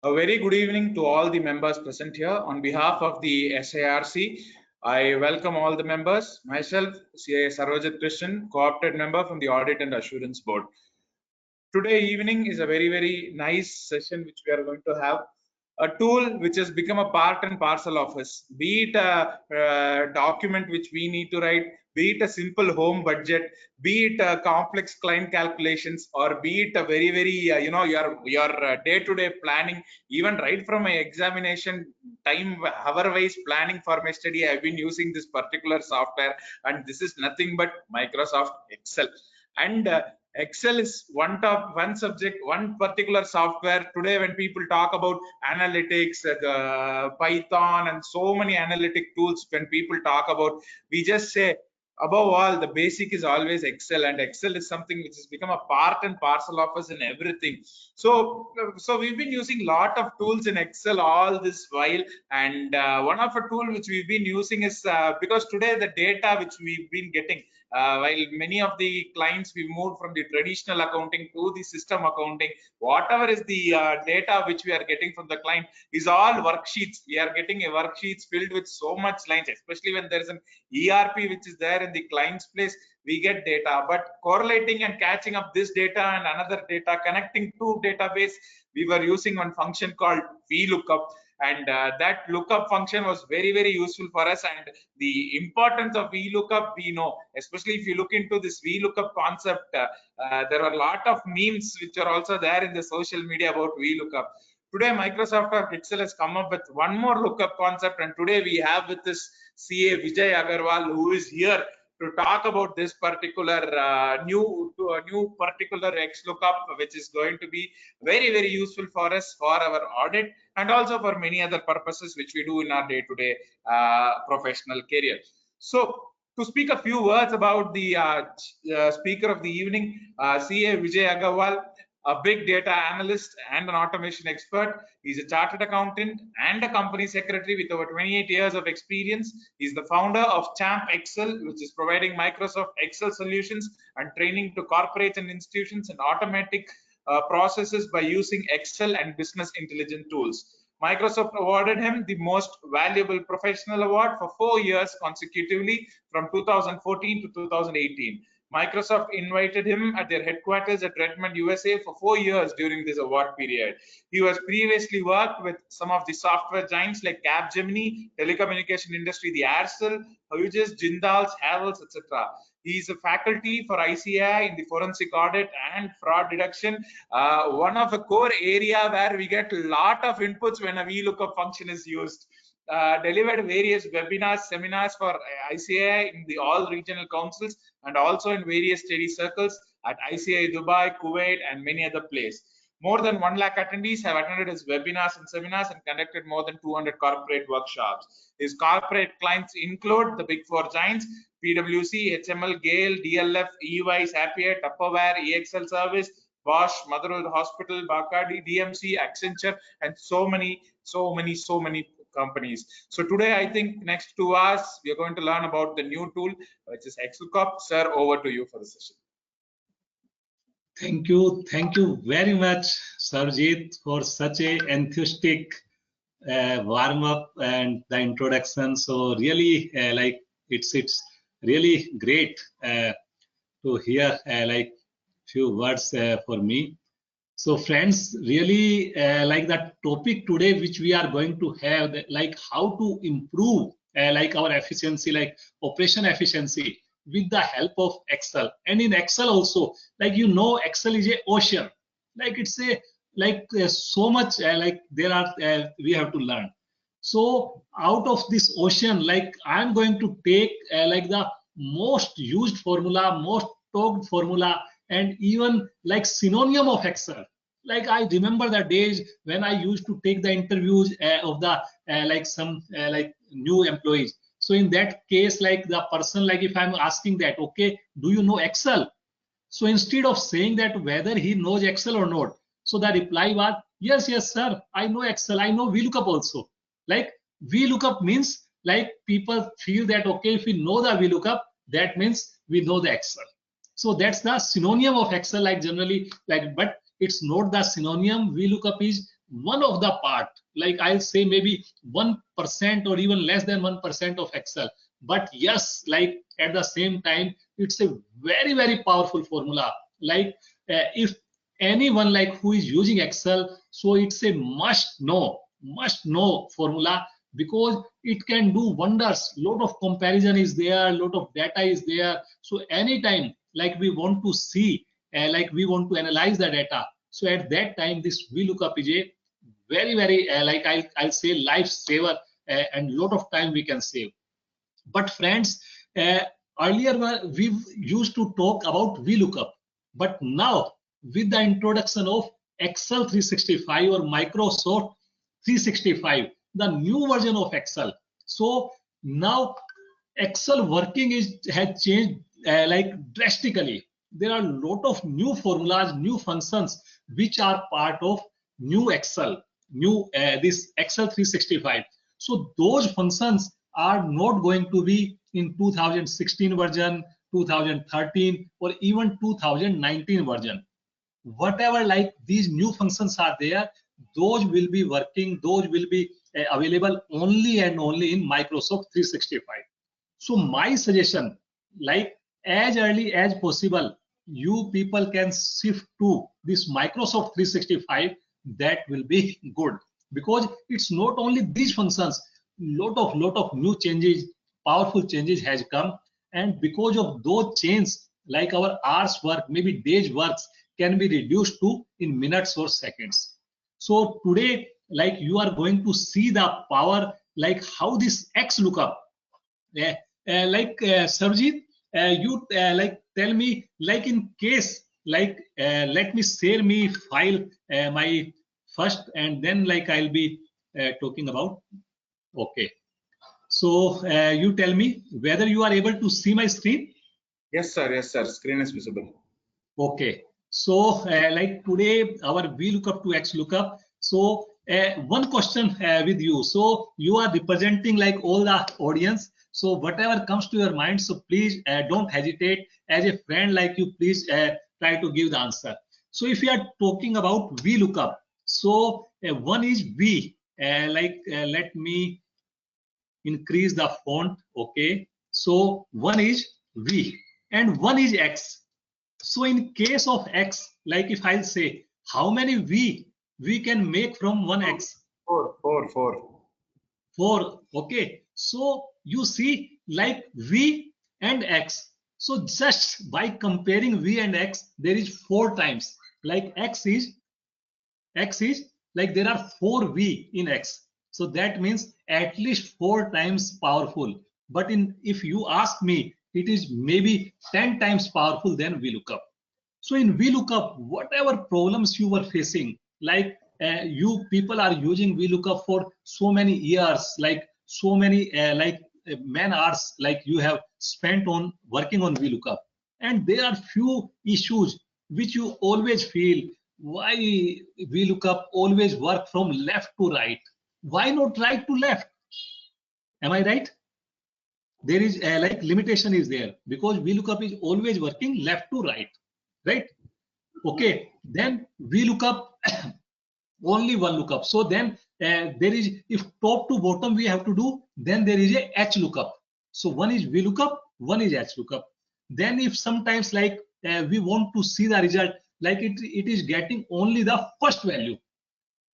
A very good evening to all the members present here. On behalf of the SARC, I welcome all the members. Myself, CA Sarvajit Krishnan, co-opted member from the Audit and Assurance Board. Today evening is a very nice session which we are going to have. A tool which has become a part and parcel of us, be it a document which we need to write, be it a simple home budget, be it complex client calculations, or be it a very your day-to-day planning, even right from my examination time hour-wise planning for my study. I've been using this particular software, and this is nothing but Microsoft Excel. And Excel is one subject, one particular software. Today, when people talk about analytics, Python, and so many analytic tools, when people talk about, we just say, above all, the basic is always Excel, and Excel is something which has become a part and parcel of us in everything. So we've been using a lot of tools in Excel all this while, and one of a tool which we've been using is because today the data which we've been getting, while many of the clients we moved from the traditional accounting to the system accounting, whatever is the data which we are getting from the client is all worksheets. We are getting a worksheets filled with so much lines, especially when there is an ERP which is there in the client's place, we get data. But correlating and catching up this data and another data, connecting to database, we were using one function called VLOOKUP. And that lookup function was very useful for us. And the importance of VLOOKUP, we know, especially if you look into this VLOOKUP concept, there are a lot of memes which are also there in the social media about VLOOKUP. Today, Microsoft Excel has come up with one more lookup concept, and today we have with this CA Vijay Agarwal, who is here to talk about this particular new particular XLOOKUP, which is going to be very useful for us for our audit and also for many other purposes which we do in our day-to-day professional career. So to speak a few words about the speaker of the evening, CA Vijay Agarwal, a big data analyst and an automation expert. He's a chartered accountant and a company secretary with over 28 years of experience. He's the founder of Champ Excel, which is providing Microsoft Excel solutions and training to corporates and institutions and automatic processes by using Excel and business intelligence tools. Microsoft awarded him the Most Valuable Professional Award for 4 years consecutively from 2014 to 2018. Microsoft invited him at their headquarters at Redmond, USA for 4 years during this award period. He has previously worked with some of the software giants like Capgemini, telecommunication industry, the Aircel, Hughes, Jindals, Havels, etc. He is a faculty for ICAI in the forensic audit and fraud detection, one of a core area where we get a lot of inputs when a VLOOKUP function is used. Delivered various webinars, seminars for ICAI in the all regional councils and also in various study circles at ICAI Dubai, Kuwait, and many other places. More than 1 lakh attendees have attended his webinars and seminars and conducted more than 200 corporate workshops. His corporate clients include the Big Four giants, PwC, HML, Gale, DLF, EY, Sapient, Tupperware, EXL Service, Bosch, Motherwell Hospital, Bacardi, DMC, Accenture, and so many companies. So today, I think next 2 hours, we are going to learn about the new tool, which is XLOOKUP. Sir, over to you for the session. Thank you very much, Sarvajit, for such a enthusiastic warm up and the introduction. So really, like it's really great to hear like few words for me. So friends, really like the topic today which we are going to have, like how to improve like our efficiency, like operation efficiency with the help of Excel. And in Excel also, like you know, Excel is a ocean. Like it's a like so much like there are we have to learn. So out of this ocean, like I'm going to take like the most used formula, most talked formula, and even like synonym of Excel. Like I remember the days when I used to take the interviews of the like some like new employees. So in that case, like the person, like if I'm asking that, okay, do you know Excel? So instead of saying that whether he knows Excel or not, so the reply was, yes, sir, I know Excel, I know VLOOKUP also. Like VLOOKUP means like people feel that, okay, if we know the VLOOKUP, that means we know the Excel. So that's the synonym of Excel, like generally, like, but it's not the synonym. VLOOKUP is one of the part, like I'll say maybe 1% or even less than 1% of Excel. But yes, like at the same time, it's a very, very powerful formula. Like if anyone like who is using Excel, so it's a must know formula, because it can do wonders. Lot of comparison is there, lot of data is there. So anytime like we want to see, like we want to analyze the data, so at that time this VLOOKUP is a very, very like I'll say lifesaver, and lot of time we can save. But friends, earlier we used to talk about VLOOKUP, but now with the introduction of Excel 365 or Microsoft 365, the new version of Excel, so now Excel working has changed like drastically. There are a lot of new formulas, new functions which are part of new Excel, this Excel 365. So those functions are not going to be in 2016 version, 2013, or even 2019 version. Whatever like these new functions are there, those will be working, those will be available only and only in Microsoft 365. So my suggestion, like as early as possible, you people can shift to this Microsoft 365. That will be good, because it's not only these functions, lot of new changes, powerful changes has come, and because of those changes, like our hours work, maybe days works can be reduced to in minutes or seconds. So today, like you are going to see the power, like how this XLOOKUP, Sarojit, you like tell me, like in case, like let me share me file my first, and then like I'll be talking about. Okay, so you tell me whether you are able to see my screen. Yes, sir. Yes, sir. Screen is visible. Okay, so like today our VLOOKUP to XLOOKUP. So one question with you. So you are representing like all the audience. So whatever comes to your mind, so please don't hesitate. As a friend like you, please try to give the answer. So if you are talking about VLOOKUP, so one is V. Let me increase the font. Okay, so one is V and one is X. So in case of X, like if I'll say how many V we can make from one X? Four. Okay. So you see like V and X. So just by comparing V and X, there is 4 times. Like X is like there are 4 V in X. So that means at least 4 times powerful. But if you ask me, it is maybe 10 times powerful than VLOOKUP. So in VLOOKUP, whatever problems you were facing, like you people are using VLOOKUP for so many years, like so many man hours, like you have spent on working on VLOOKUP, and there are few issues which you always feel, why VLOOKUP always work from left to right? Why not right to left? Am I right? There is like limitation is there, because VLOOKUP is always working left to right, right? Okay, then VLOOKUP only one lookup. So then there is, if top to bottom we have to do, then there is a HLOOKUP. So one is VLOOKUP, one is HLOOKUP. Then if sometimes like we want to see the result, like it is getting only the first value.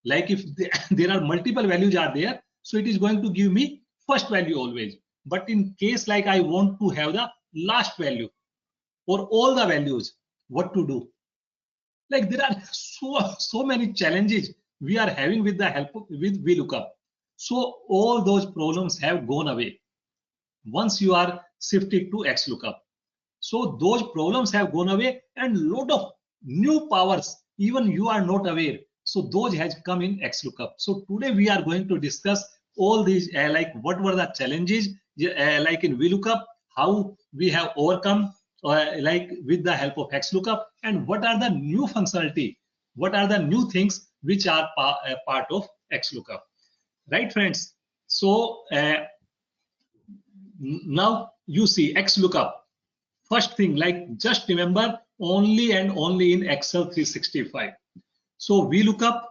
Like if there are multiple values are there, so it is going to give me first value always. But in case like I want to have the last value or all the values, what to do? Like there are so many challenges we are having with the help with VLOOKUP. So all those problems have gone away once you are shifted to XLOOKUP. So those problems have gone away, and lot of new powers even you are not aware. So those has come in XLOOKUP. So today we are going to discuss all these like what were the challenges like in VLOOKUP, how we have overcome like with the help of XLOOKUP, and what are the new functionality, what are the new things which are part of XLOOKUP, right friends? So now you see XLOOKUP. First thing, like just remember only and only in Excel 365. So VLOOKUP,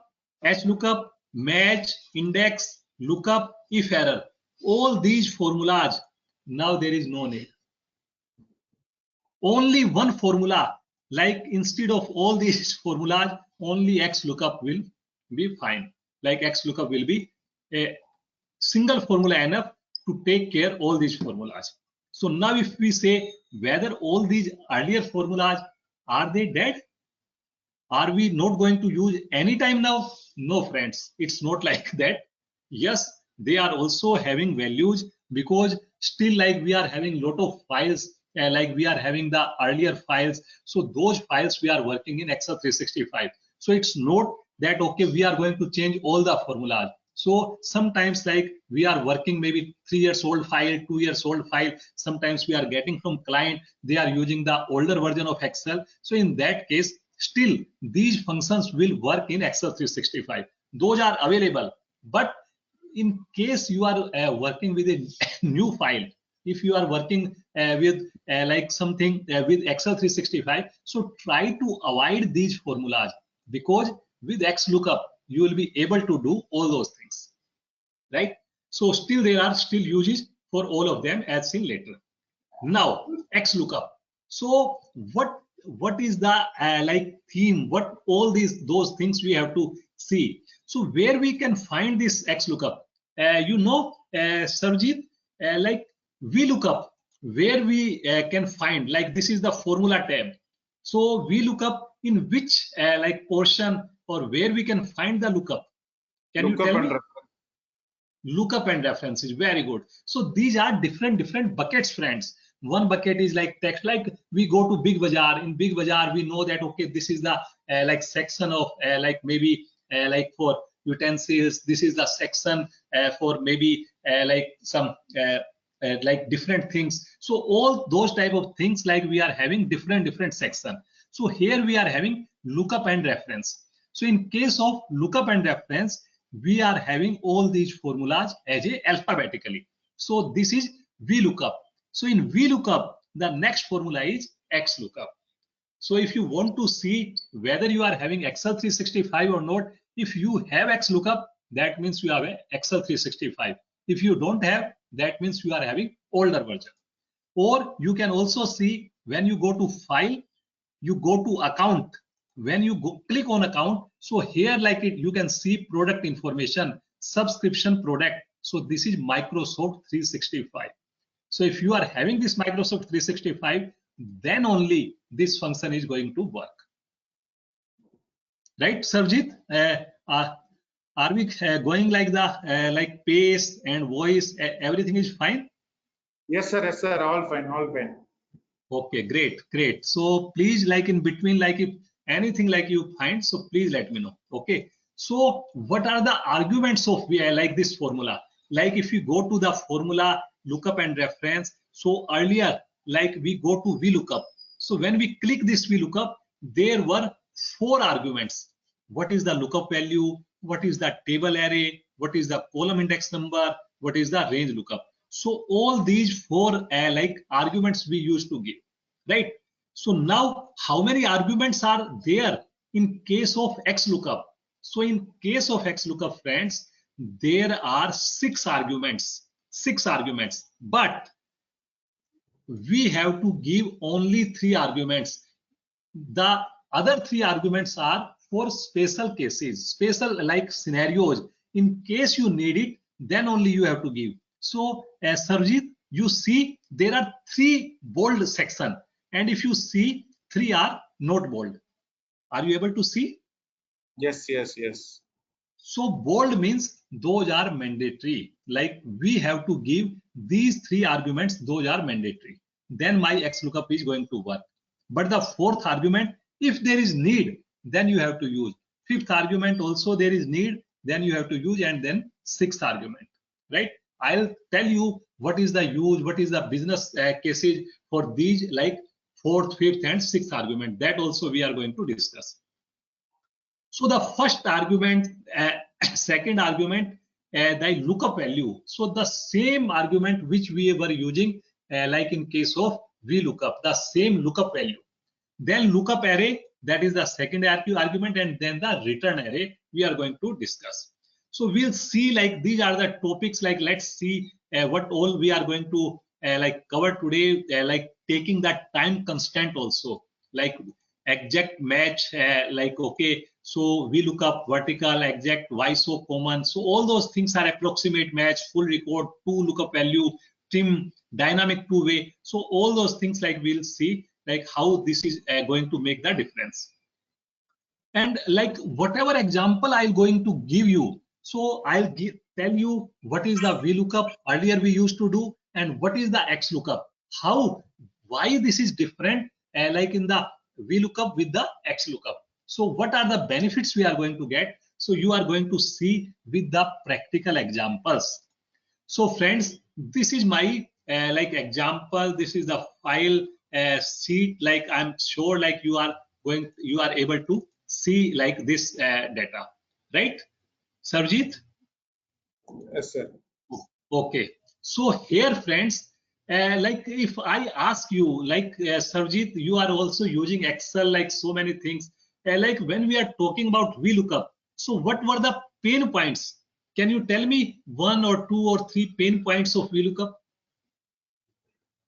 HLOOKUP, match, index, lookup, if error. All these formulas, now there is no need. Only one formula, like instead of all these formulas, only XLOOKUP will be fine. Like XLOOKUP will be a single formula enough to take care all these formulas. So now if we say whether all these earlier formulas, are they dead? Are we not going to use any time now? No, friends, it's not like that. Yes, they are also having values, because still like we are having lot of files, like we are having the earlier files. So those files we are working in Excel 365. So it's not that, okay, we are going to change all the formulas. So sometimes like we are working maybe 3 years old file, 2 years old file. Sometimes we are getting from client, they are using the older version of Excel. So in that case, still these functions will work in Excel 365. Those are available. But in case you are working with a new file, if you are working with like something with Excel 365, so try to avoid these formulas, because with XLOOKUP you will be able to do all those things, right? So still there are still uses for all of them, as seen later. Now XLOOKUP. So what is the like theme? What all those things we have to see. So where we can find this XLOOKUP? You know, Sarojit, like VLOOKUP, where we can find, like this is the formula tab. So VLOOKUP, in which like portion or where we can find the lookup? Can you tell me? Lookup and references, very good. So these are different buckets, friends. One bucket is like text, like we go to Big Bazaar. In Big Bazaar, we know that, okay, this is the like section of like maybe like for utensils. This is the section for maybe like some like different things. So all those type of things, like we are having different section. So here we are having lookup and reference. So in case of lookup and reference, we are having all these formulas as a alphabetically. So this is VLOOKUP. So in VLOOKUP, the next formula is XLOOKUP. So if you want to see whether you are having Excel 365 or not, if you have XLOOKUP, that means you have a Excel 365. If you don't have, that means you are having older version. Or you can also see when you go to file, you go to account. When you click on account, so here like it, you can see product information, subscription product. So this is Microsoft 365. So if you are having this Microsoft 365, then only this function is going to work. Right, Sarojit? Are we going like the like pace and voice? Everything is fine? Yes, sir. Yes, sir. All fine. All fine. Okay, great. So please, like in between, like if anything like you find, so please let me know. Okay. So what are the arguments of like this formula? Like if you go to the formula lookup and reference, so earlier like we go to VLOOKUP. So when we click this VLOOKUP, there were 4 arguments. What is the lookup value? What is the table array? What is the column index number? What is the range lookup? So all these 4 like arguments we used to give, right? So now how many arguments are there in case of XLOOKUP? So in case of XLOOKUP, friends, there are 6 arguments, but we have to give only 3 arguments. The other 3 arguments are for special cases, special like scenarios. In case you need it, then only you have to give. So Sarojit, you see there are 3 bold section, and if you see 3 are not bold. Are you able to see? Yes. So bold means those are mandatory. Like we have to give these 3 arguments, those are mandatory. Then my XLOOKUP is going to work. But the 4th argument, if there is need, then you have to use. 5th argument also there is need, then you have to use, and then 6th argument, right? I'll tell you what is the use, what is the business cases for these like 4th, 5th, and 6th argument. That also we are going to discuss. So the first argument, second argument, the lookup value. So the same argument which we were using like in case of VLOOKUP, the same lookup value. Then lookup array, That is the second argument, and then the return array we are going to discuss. So we'll see like these are the topics. Like let's see what all we are going to like cover today. Like taking that time constant also, like exact match. Like okay, so we look up vertical, exact, why so common. So all those things are approximate match, full record, two lookup value, trim, dynamic two-way. So all those things like we'll see like how this is going to make the difference. And like whatever example I'm going to give you, so I'll tell you what is the VLOOKUP earlier we used to do and what is the XLOOKUP. Why this is different like in the VLOOKUP with the XLOOKUP. So what are the benefits we are going to get? So you are going to see with the practical examples. So friends, this is my like example. This is the file sheet. Like I'm sure like you are able to see like this data, right? Sarojit? Yes, sir. Okay. So here, friends, like if I ask you, like Sarojit, you are also using Excel, like so many things. Like when we are talking about VLOOKUP, so what were the pain points? Can you tell me 1 or 2 or 3 pain points of VLOOKUP?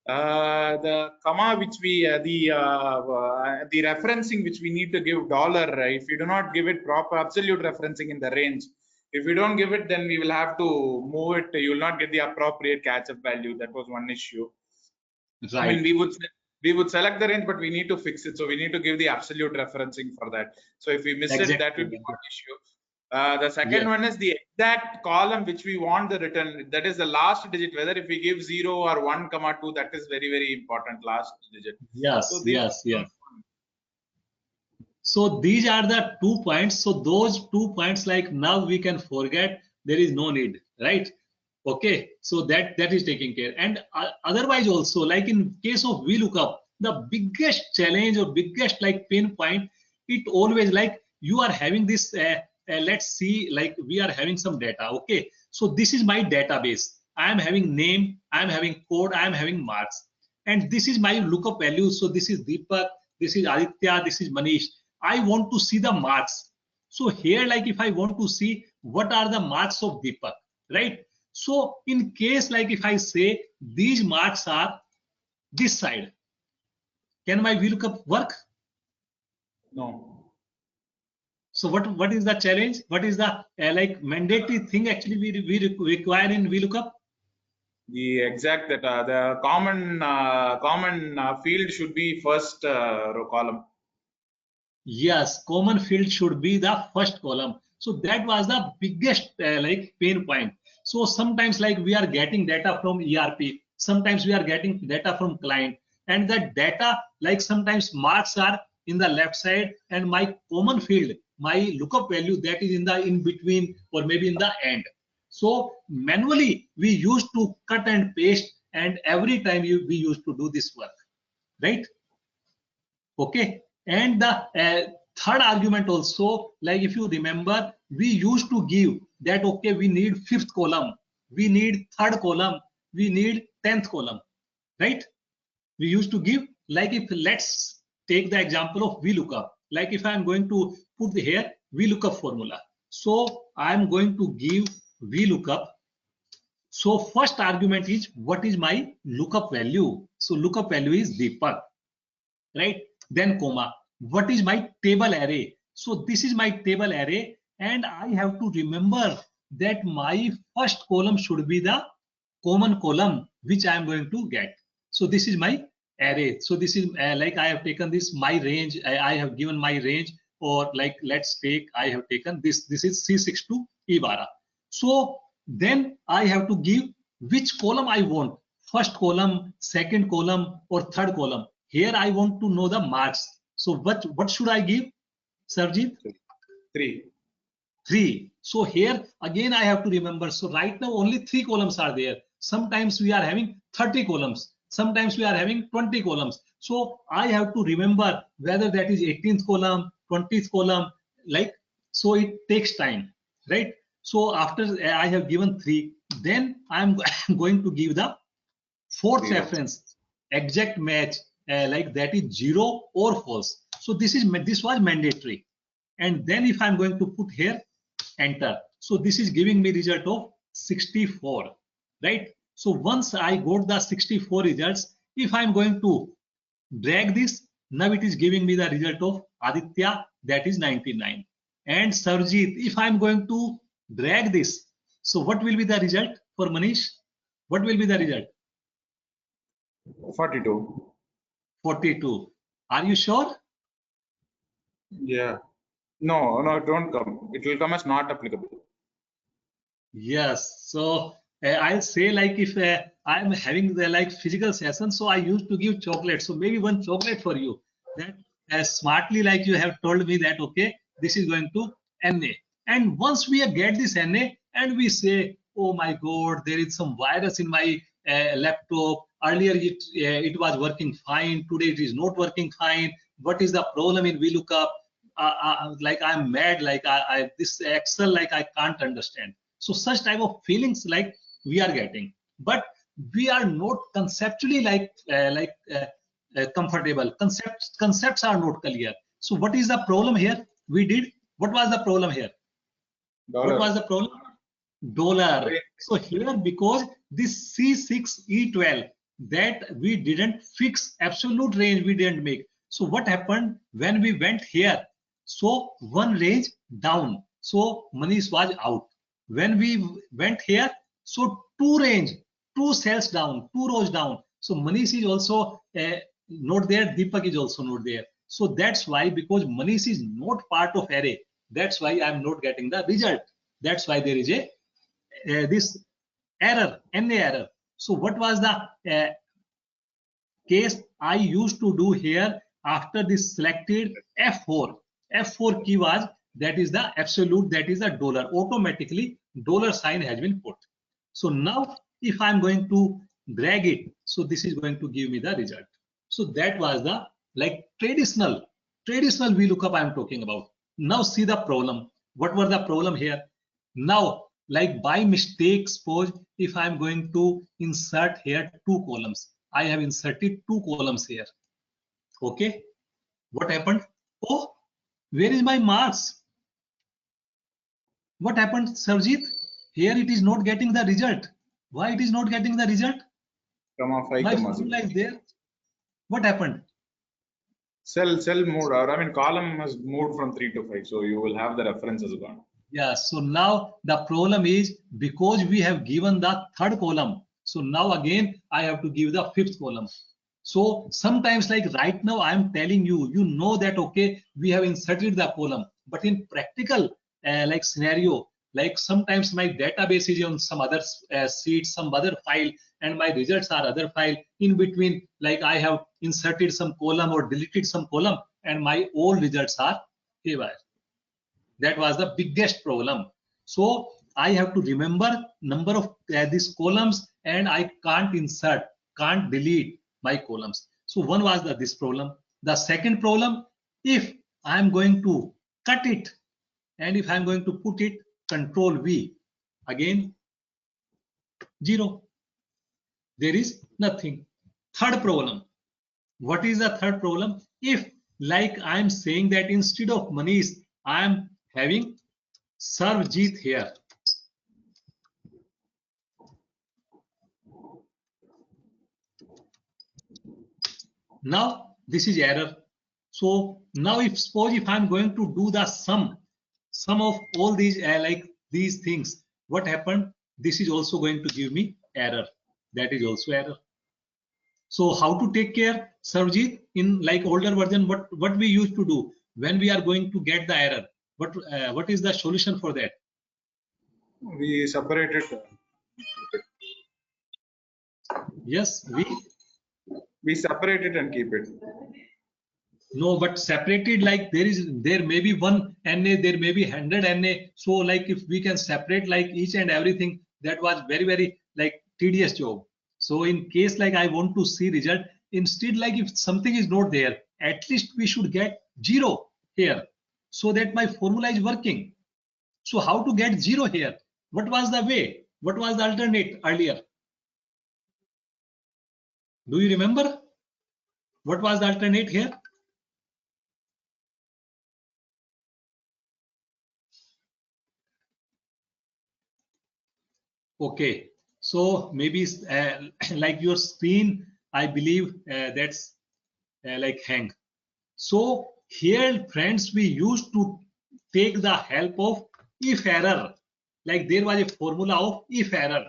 The comma which we the referencing which we need to give dollar, if you do not give it proper absolute referencing in the range, if you don't give it, then we will have to move it. You will not get the appropriate catch-up value. That was one issue. Right. I mean, we would select the range, but we need to fix it. So we need to give the absolute referencing for that. So if we miss it, that will be one issue. The second one is the exact column which we want the return. That is the last digit. Whether if we give 0 or 1, 2, that is very, very important. Last digit. Yes, So yes. So these are the 2 points. So those 2 points, like now we can forget. There is no need, right? Okay. So that is taken care. And otherwise also, like in case of VLOOKUP, the biggest challenge or biggest like pain point, it always like you are having this. Let's see, like we are having some data. Okay. So this is my database. I am having name. I am having code. I am having marks. And this is my lookup value. So this is Deepak. This is Aditya. This is Manish. I want to see the marks. So here, like if I want to see what are the marks of Deepak, right? So in case like if I say these marks are this side, can my VLOOKUP work? No. So what is the challenge? What is the like mandatory thing actually we require in VLOOKUP? The exact data, the common field should be first row column. Yes, common field should be the first column. So that was the biggest like pain point. So sometimes like we are getting data from ERP, sometimes we are getting data from client, and that data like sometimes marks are in the left side and my common field, my lookup value, that is in between or maybe in the end. So manually we used to cut and paste, and every time we used to do this work, right? Okay. And the third argument also, like if you remember, we used to give that, okay, we need fifth column, we need third column, we need 10th column, right? We used to give, like if let's take the example of VLOOKUP, like if I'm going to put here VLOOKUP formula. So I'm going to give VLOOKUP. So first argument is what is my lookup value? So lookup value is Deepak, right? Then comma, what is my table array? So this is my table array, and I have to remember that my first column should be the common column which I am going to get. So this is my array. So this is like I have taken this my range. I have given my range, or like let's take I have taken this. This is C62 E12. So then I have to give which column I want. First column, second column, or third column. Here I want to know the marks. So what should I give, Sarojit? 3. 3. So here again I have to remember. So right now only 3 columns are there. Sometimes we are having 30 columns. Sometimes we are having 20 columns. So I have to remember whether that is 18th column, 20th column, like, so it takes time, right? So after I have given 3, then I'm going to give the fourth reference, exact match, like that is 0 or false. So this was mandatory. And then if I'm going to put here, enter. So this is giving me result of 64, right? So once I got the 64 results, if I'm going to drag this, now it is giving me the result of Aditya, that is 99. And Sarojit, if I'm going to drag this, so what will be the result for Manish? What will be the result? 42. 42. Are you sure? Yeah. No, no, don't come. It will come as not applicable. Yes. So I'll say like if I'm having the like physical session, so I used to give chocolate. So maybe one chocolate for you. That smartly like you have told me that okay, this is going to NA. And once we get this NA and we say, oh my God, there is some virus in my laptop. Earlier it was working fine. Today it is not working fine. What is the problem in VLOOKUP? Like I'm mad. Like this Excel like I can't understand. So such type of feelings like we are getting, but we are not conceptually comfortable. Concepts are not clear. So what is the problem here? What was the problem here? Dollar. What was the problem? Dollar. So here, because this C6E12 that we didn't fix, absolute range we didn't make. So what happened when we went here? So one range down. So Manish was out. When we went here, so two cells down, two rows down. So Manish is also not there, Deepak is also not there. So that's why, because Manish is not part of array, that's why I'm not getting the result. That's why there is a this error, NA error. So what was the case I used to do here after this selected F4? F4 key was, that is the absolute, that is the dollar. Automatically dollar sign has been put. So now if I'm going to drag it, so this is going to give me the result. So that was the like traditional VLOOKUP I'm talking about. Now see the problem. What were the problem here? Now like by mistake, suppose if I'm going to insert here two columns, I have inserted two columns here. Okay, what happened? Oh, where is my marks? What happened, Sarojit? Here it is not getting the result. Why it is not getting the result? My formula is there. What happened? Cell moved, or I mean column has moved from 3 to 5, so you will have the references gone. Yeah, so now the problem is because we have given the third column. So now again, I have to give the fifth column. So sometimes like right now, I'm telling you, you know that, okay, we have inserted the column, but in practical like scenario, like sometimes my database is on some other sheet, some other file, and my results are other file. In between, like I have inserted some column or deleted some column, and my old results are haywire. That was the biggest problem. So I have to remember number of these columns, and I can't insert, can't delete my columns. So one was this problem. The second problem, if I'm going to cut it, and if I'm going to put it Control V, again 0. There is nothing. Third problem. What is the third problem? If like I'm saying that instead of Manish, I'm having Sarojit here. Now this is error. So now if suppose if I'm going to do the sum of all these like these things, what happened? This is also going to give me error. That is also error. So how to take care, Sarojit? In like older version, what we used to do when we are going to get the error? What is the solution for that? We separated. Yes, we separate it and keep it. No, but separated, like there may be one NA, there may be 100 NA. So like if we can separate like each and everything, that was very like tedious job. So in case like I want to see result, instead like if something is not there, at least we should get 0 here, so that my formula is working. So how to get 0 here? What was the way? What was the alternate earlier? Do you remember? What was the alternate here? Okay, so maybe like your screen, I believe that's like hang. So here, friends, we used to take the help of if error. Like there was a formula of if error.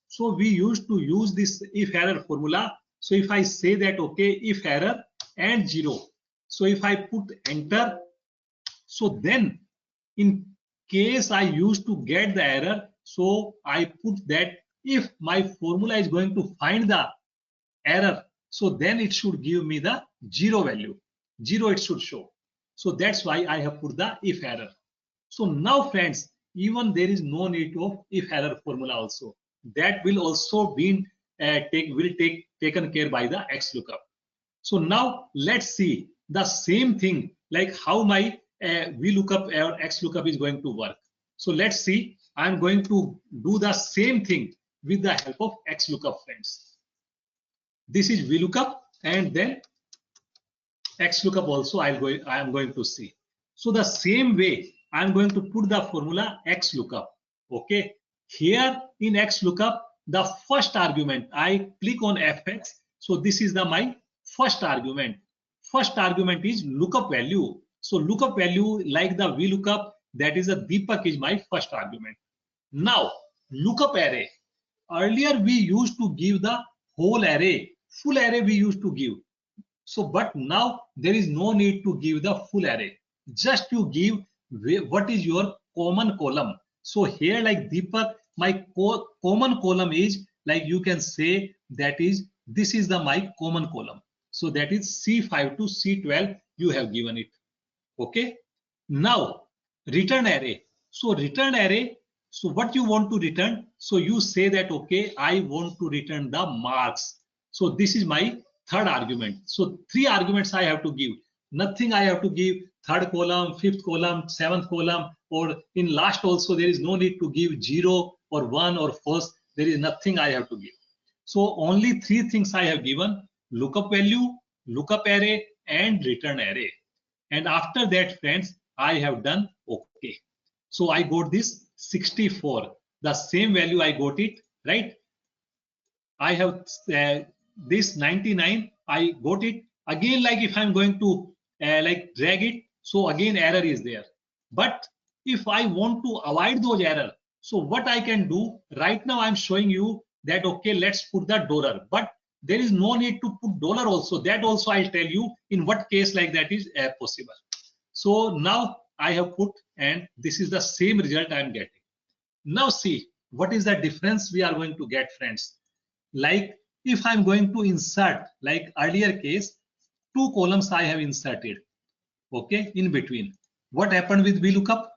So we used to use this if error formula. So if I say that, okay, if error and 0. So if I put enter, so then in case I used to get the error, so I put that if my formula is going to find the error, so then it should give me the 0 value. 0 it should show. So that's why I have put the if error. So now friends, even there is no need of if error formula also. That will also be taken care by the XLOOKUP. So now let's see the same thing, like how my VLOOKUP or XLOOKUP is going to work. So let's see, I'm going to do the same thing with the help of XLOOKUP, friends. This is VLOOKUP, and then XLOOKUP also I am going to see. So the same way I'm going to put the formula XLOOKUP. Okay, here in XLOOKUP, the first argument I click on FX. So this is my first argument. First argument is lookup value. So lookup value, like the VLOOKUP, that is a Deepak is my first argument. Now lookup array. Earlier we used to give the whole array, full array we used to give. So but now there is no need to give the full array. Just you give what is your common column. So here, like Deepak, my common column is, like you can say, that is, this is my common column. So that is C5 to C12 you have given it. Okay. Now return array. So return array. So what you want to return? So you say that, okay, I want to return the marks. So this is my third argument. So 3 arguments I have to give. Nothing I have to give third column, fifth column, seventh column, or in last also there is no need to give 0 or 1 or false. There is nothing I have to give. So only 3 things I have given: lookup value, lookup array, and return array. And after that, friends, I have done okay. So I got this 64. The same value I got it, right? I have this 99. I got it again. Like if I'm going to like drag it, so again error is there. But if I want to avoid those error, so what I can do right now, I'm showing you that, okay, let's put the dollar. But there is no need to put dollar also. That also I'll tell you in what case like that is possible. So now I have put, and this is the same result I am getting. Now see, what is the difference we are going to get, friends? Like if I'm going to insert, like earlier case, 2 columns I have inserted, okay, in between. What happened with VLOOKUP?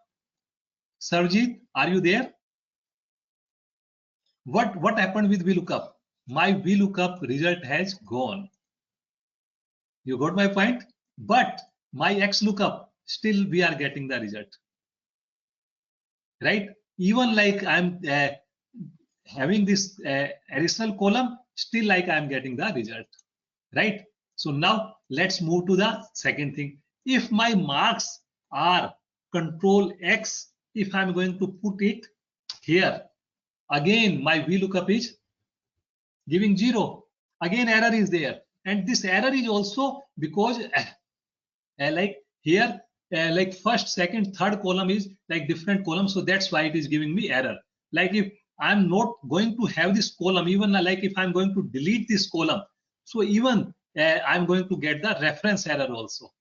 Sarvjit, are you there? What happened with VLOOKUP? My VLOOKUP result has gone. You got my point? But my XLOOKUP, still we are getting the result, right? Even like I'm having this additional column, still like I'm getting the result, right? So now let's move to the second thing. If my marks are Control X, if I'm going to put it here, again my VLOOKUP is giving 0. Again error is there, and this error is also because like here like first, second, third column is like different columns, so that's why it is giving me error. Like if I'm not going to have this column, even like if I'm going to delete this column, so even I'm going to get the reference error also.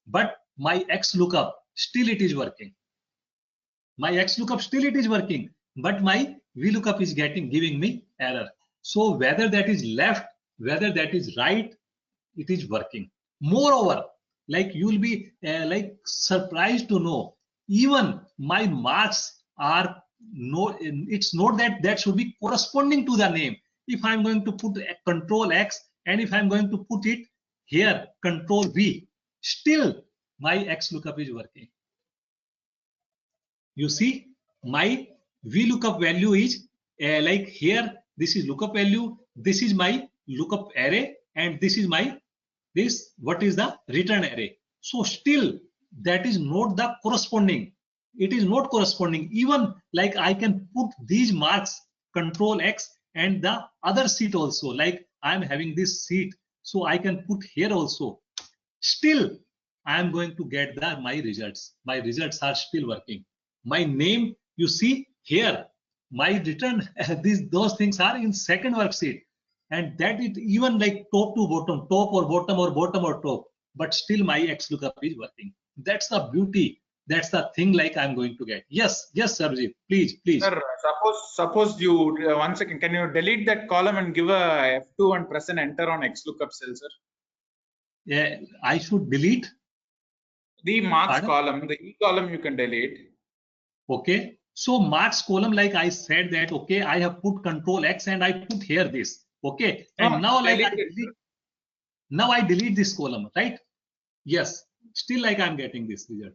But my XLOOKUP, still it is working. My XLOOKUP, still it is working, but my VLOOKUP is giving me error. So whether that is left, whether that is right, it is working. Moreover, like you will be like surprised to know, even my marks are no, it's not that that should be corresponding to the name. If I'm going to put Control X, and if I'm going to put it here Control V, still my XLOOKUP is working. You see, my VLOOKUP value is like here, this is lookup value, this is my lookup array, and this is my what is the return array. So still that is not the corresponding. it is not corresponding. Even like I can put these marks, Control X, and the other seat also, like I'm having this seat, so I can put here also. Still, I am going to get my results. My results are still working. My name, you see here, my return, those things are in second worksheet, and that it even like top to bottom, top or bottom or bottom or top, but still my XLOOKUP is working. That's the beauty. That's the thing like I'm going to get. Yes, yes, Sarojit, please. Sir, suppose you, 1 second, can you delete that column and give a F2 and press and enter on XLOOKUP cell, sir? Yeah, I should delete the marks Pardon? column, the E column you can delete. Okay, so marks column, like I said that, okay, I have put Control X and I put here this, okay, and now like now I delete this column, right? Yes, still like I'm getting this result.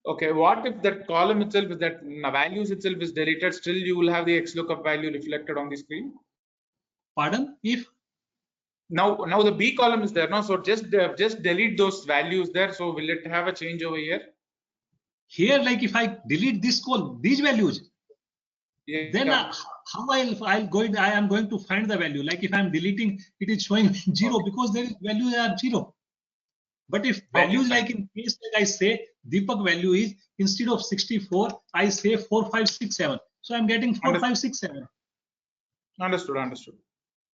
Okay, what if that column itself, if that values itself is deleted, still you will have the XLOOKUP value reflected on the screen? Pardon? If now the B column is there, no? So just delete those values there. So will it have a change over here? Here, like if I delete this column, these values, yeah, then how I am going to find the value. Like if I'm deleting, it is showing 0 because there is values are 0. But if values like in case like I say Deepak value is instead of 64, I say 4567. So I'm getting 4567. Understood.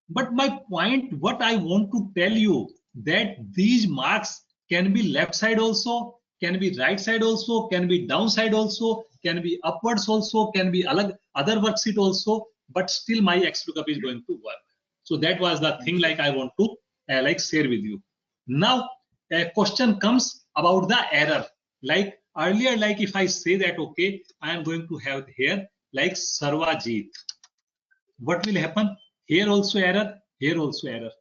But my point, what I want to tell you, that these marks can be left side also, can be right side also, can be downside also, can be upwards also, can be other worksheet also, but still my XLOOKUP is going to work. So that was the thing like I want to like share with you. Now a question comes about the error. Like earlier, like if I say that, okay, I am going to have here like Sarvajit. What will happen? Here also error, here also error.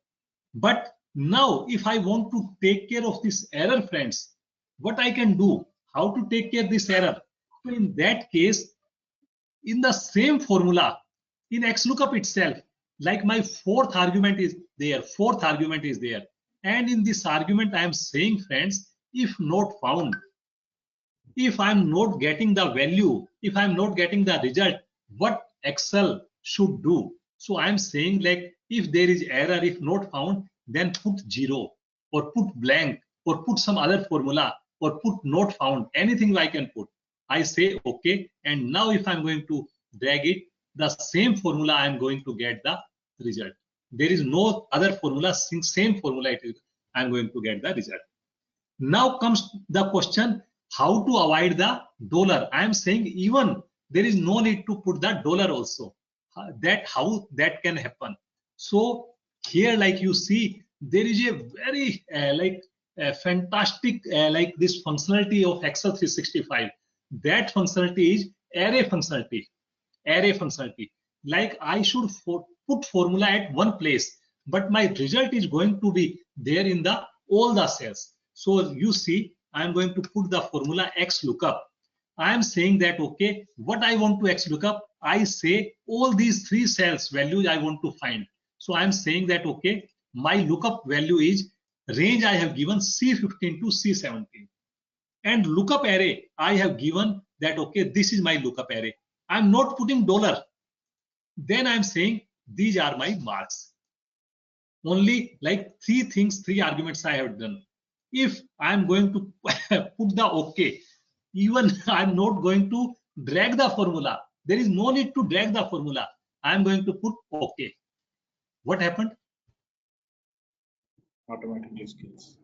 But now if I want to take care of this error, friends, what I can do, how to take care of this error? So in that case, in the same formula, in XLOOKUP itself, like my fourth argument is there, and in this argument I am saying, friends, if not found, if I'm not getting the value, if I'm not getting the result, what Excel should do? So I'm saying like if there is error, if not found, then put 0 or put blank or put some other formula or put not found, anything I can put. I say okay, and now if I'm going to drag it, the same formula I'm going to get the result. There is no other formula, same formula it is, I'm going to get the result. Now comes the question, how to avoid the dollar. I am saying even there is no need to put the dollar also. That how that can happen. So here, like you see, there is a very fantastic like this functionality of Excel 365. That functionality is array functionality. Array functionality. Like I should put formula at one place, but my result is going to be there in the all the cells. So you see, I am going to put the formula XLOOKUP. I am saying that, okay, what I want to XLOOKUP, I say all these 3 cells values I want to find. So I am saying that, okay, my lookup value is range I have given C15 to C17. And lookup array, I have given that, okay, this is my lookup array. I'm not putting dollar. Then I'm saying these are my marks. Only like 3 things, 3 arguments I have done. If I'm going to put the OK, even I'm not going to drag the formula. There is no need to drag the formula. I'm going to put OK. What happened? Automatically scales.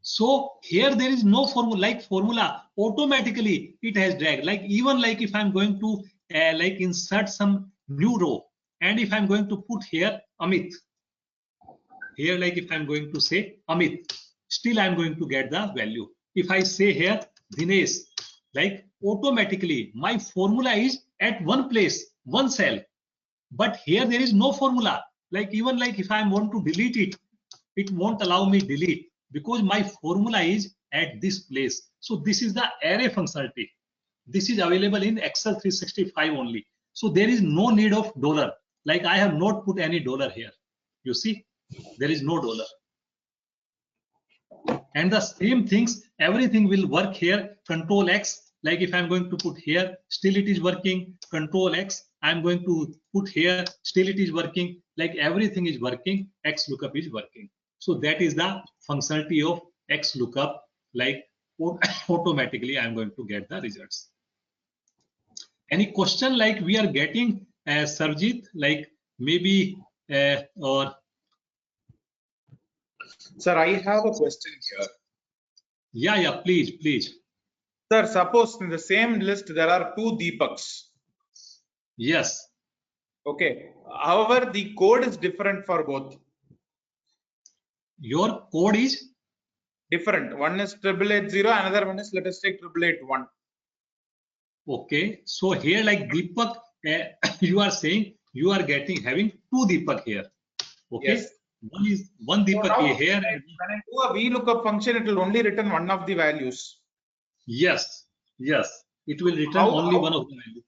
So here there is no formula, like formula automatically it has dragged. Like even like if I'm going to like insert some new row, and if I'm going to put here Amit, here like if I'm going to say Amit, still I'm going to get the value. If I say here Dinesh, like automatically my formula is at one place, one cell, but here there is no formula. Like even like if I want to delete it, it won't allow me delete because my formula is at this place. So this is the array functionality. This is available in Excel 365 only. So there is no need of dollar. Like I have not put any dollar here. You see, there is no dollar. And the same things, everything will work here. Control X like if I'm going to put here, still it is working. Control X, I'm going to put here, still it is working. Like everything is working, XLOOKUP is working. So that is the functionality of XLOOKUP, like automatically I'm going to get the results. Any question like we are getting, Sarojit, like maybe or? Sir, I have a question here. Yeah, please. Sir, suppose in the same list there are two Deepaks. Yes. Okay. However, the code is different for both. Your code is different. One is 8880, another one is, let us take 8881. Okay. So here, like Deepak, you are saying you are having two Deepak here. Okay. Yes. One Deepak So here. when I do a VLOOKUP function, it will only return one of the values. Yes. It will return only one of the values.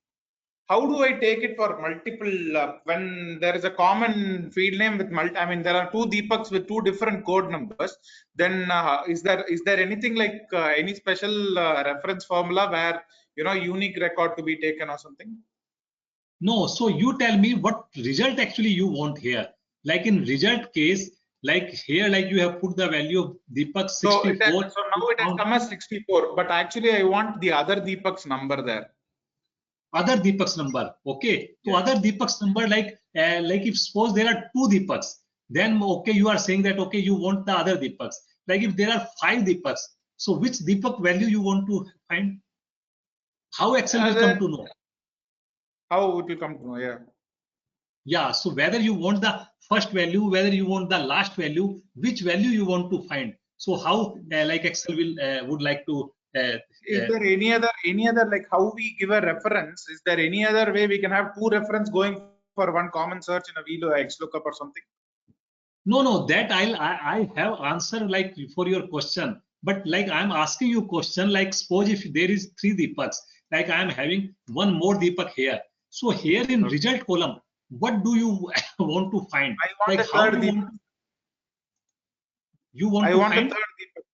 How do I take it for multiple, when there is a common field name with there are two Deepaks with two different code numbers, then is there anything like any special reference formula where, unique record to be taken or something? No, so you tell me what result actually you want here. Like in result case, like here, like you have put the value of Deepak 64. So now it has come as 64, but actually I want the other Deepak's number there. Other Deepak's number, okay. So other Deepak's number, like if suppose there are two Deepaks, then okay, you are saying that okay, you want the other Deepaks. Like if there are 5 Deepaks, so which Deepak value you want to find? How Excel will come to know? How it will come to know? Yeah. Yeah. So whether you want the first value, whether you want the last value, which value you want to find. So how like Excel will would like to. Is there any other like how we give a reference? Is there any other way we can have two reference going for one common search in a XLOOKUP or something? No, that I have answer like for your question, but like I'm asking you question, like suppose if there is 3 Deepaks, like I'm having one more Deepak here. So here in result column, what do you want to find? I want like a third Deepak. You want I to want find a third Deepak.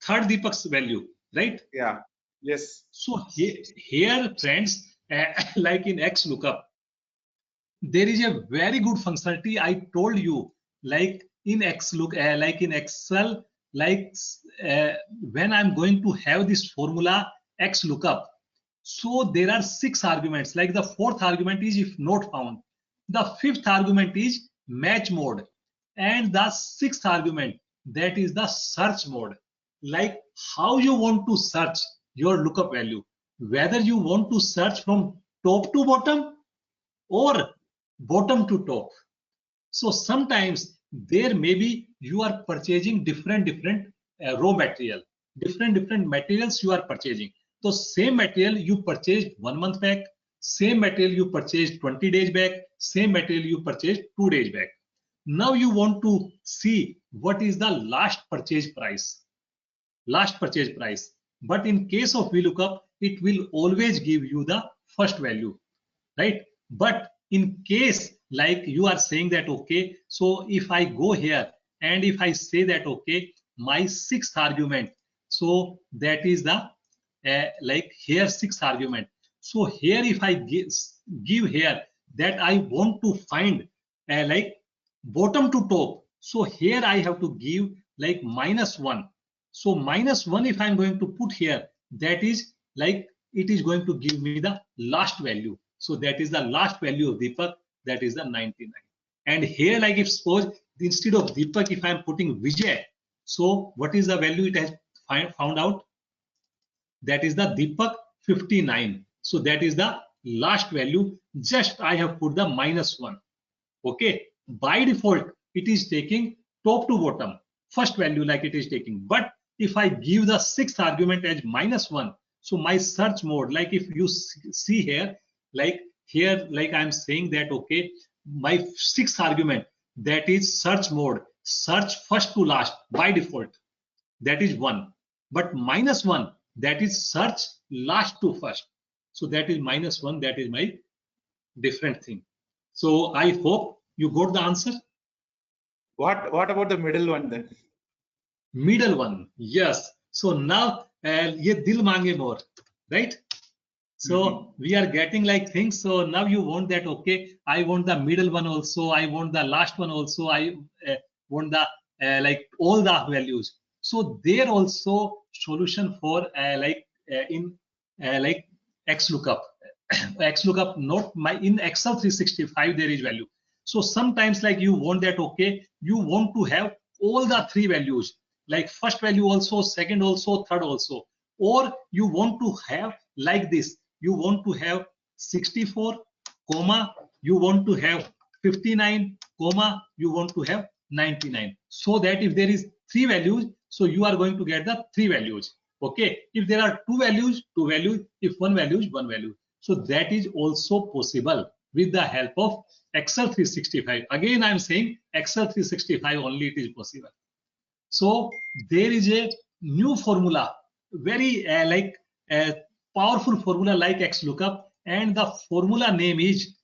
Third Deepak's value, right? Yeah. Yes. So here friends, like in XLOOKUP, there is a very good functionality I told you, like in XLOOKUP, like in Excel, like when I'm going to have this formula XLOOKUP, so there are 6 arguments, like the 4th argument is if not found, the 5th argument is match mode, and the 6th argument, that is the search mode. Like how you want to search your lookup value, whether you want to search from top to bottom or bottom to top. So sometimes there may be you are purchasing different raw material, different materials you are purchasing. So same material you purchased 1 month back, same material you purchased 20 days back, same material you purchased 2 days back. Now you want to see what is the last purchase price. But in case of VLOOKUP, it will always give you the first value, right? But in case like you are saying that okay, so if I go here and if I say that okay, my 6th argument, so that is the like here 6th argument. So here if I give here that I want to find like bottom to top, so here I have to give like -1. So -1 if I'm going to put here, that is like it is going to give me the last value. So that is the last value of Deepak, that is the 99. And here like if suppose instead of Deepak if I'm putting Vijay, so what is the value it has found out? That is the Deepak 59. So that is the last value, just I have put the -1. Okay, by default it is taking top to bottom, first value like it is taking. But if I give the 6th argument as -1, so my search mode, like if you see here, like I'm saying that okay, my 6th argument, that is search mode, search first to last by default, that is 1. But -1, that is search last to first. So that is -1, that is my different thing. So I hope you got the answer. What about the middle one then? Middle one, yes. So now ये दिल मांगे मोर, right? So we are getting like things. So now you want that, okay, I want the middle one also, I want the last one also, I want the like all the values. So there also solution for in like XLOOKUP. XLOOKUP, not my in Excel 365 there is value. So sometimes like you want that, okay, you want to have all the three values, like first value also, second also, third also, or you want to have like this, you want to have 64 comma, you want to have 59 comma, you want to have 99, so that if there is three values, so you are going to get the three values. Okay, if there are two values, two values, if one value is one value. So that is also possible with the help of Excel 365. Again, I am saying Excel 365 only it is possible. So there is a new formula, very powerful formula like XLOOKUP, and the formula name is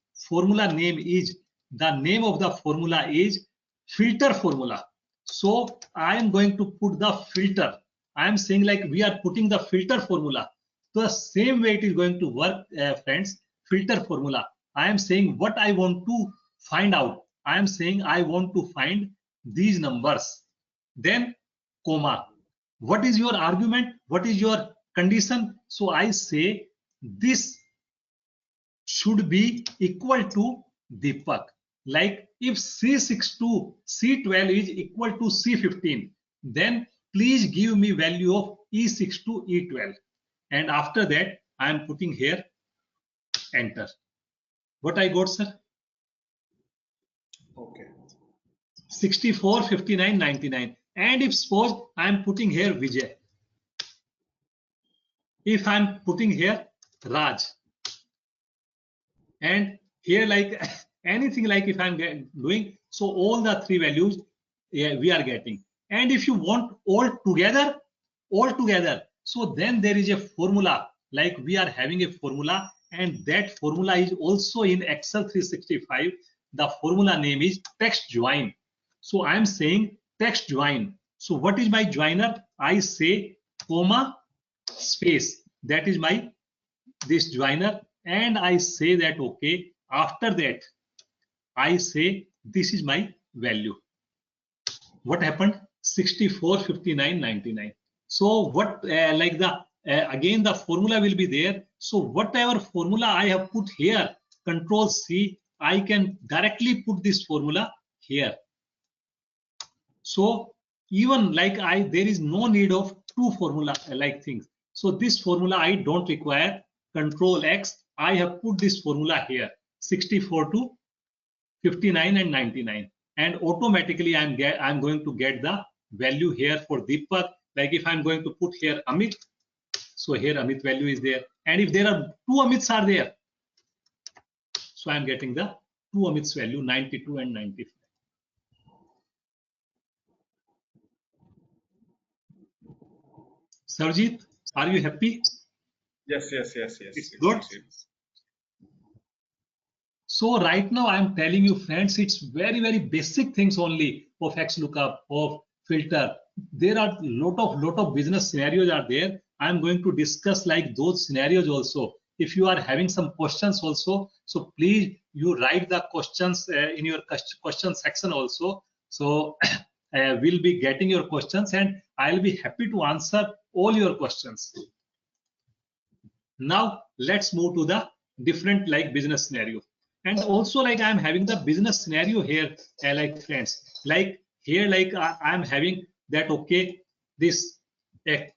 the name of the formula is filter formula. So I am going to put the filter. I am saying like we are putting the filter formula. So the same way it is going to work, friends. Filter formula. I am saying what I want to find out. I am saying I want to find these numbers. Then comma. What is your argument? What is your condition? So I say this should be equal to Deepak. Like if C62, C12 is equal to C15, then please give me value of E62, E12. And after that, I am putting here enter. What I got, sir? Okay. 64, 59, 99. And if suppose I am putting here Vijay, if I am putting here Raj, and here like anything like if I am doing, so all the three values we are getting. And if you want all together, so then there is a formula, like we are having a formula, and that formula is also in Excel 365. The formula name is text join. So I am saying text join. So what is my joiner? I say comma space. That is my this joiner, and I say that okay. After that, I say this is my value. What happened? 64, 59, 99. So what like the again the formula will be there. So whatever formula I have put here, Control C, I can directly put this formula here. So even like there is no need of two formula like things. So this formula I don't require. Control X, I have put this formula here, 64 to 59 and 99, and automatically I'm going to get the value here for Deepak. Like if I'm going to put here Amit, so here Amit value is there, and if there are two Amits are there, so I'm getting the two Amits value, 92 and 95. Sarjeet, are you happy? Yes. It's good. So right now I'm telling you, friends, it's very basic things only of XLOOKUP, of filter. There are lot of business scenarios are there. I'm going to discuss like those scenarios also. If you are having some questions also, so please you write the questions in your question section also. So we'll be getting your questions, and I'll be happy to answer all your questions. Now let's move to the different like business scenario. And also like I'm having the business scenario here, like friends, like here like I'm having that okay, this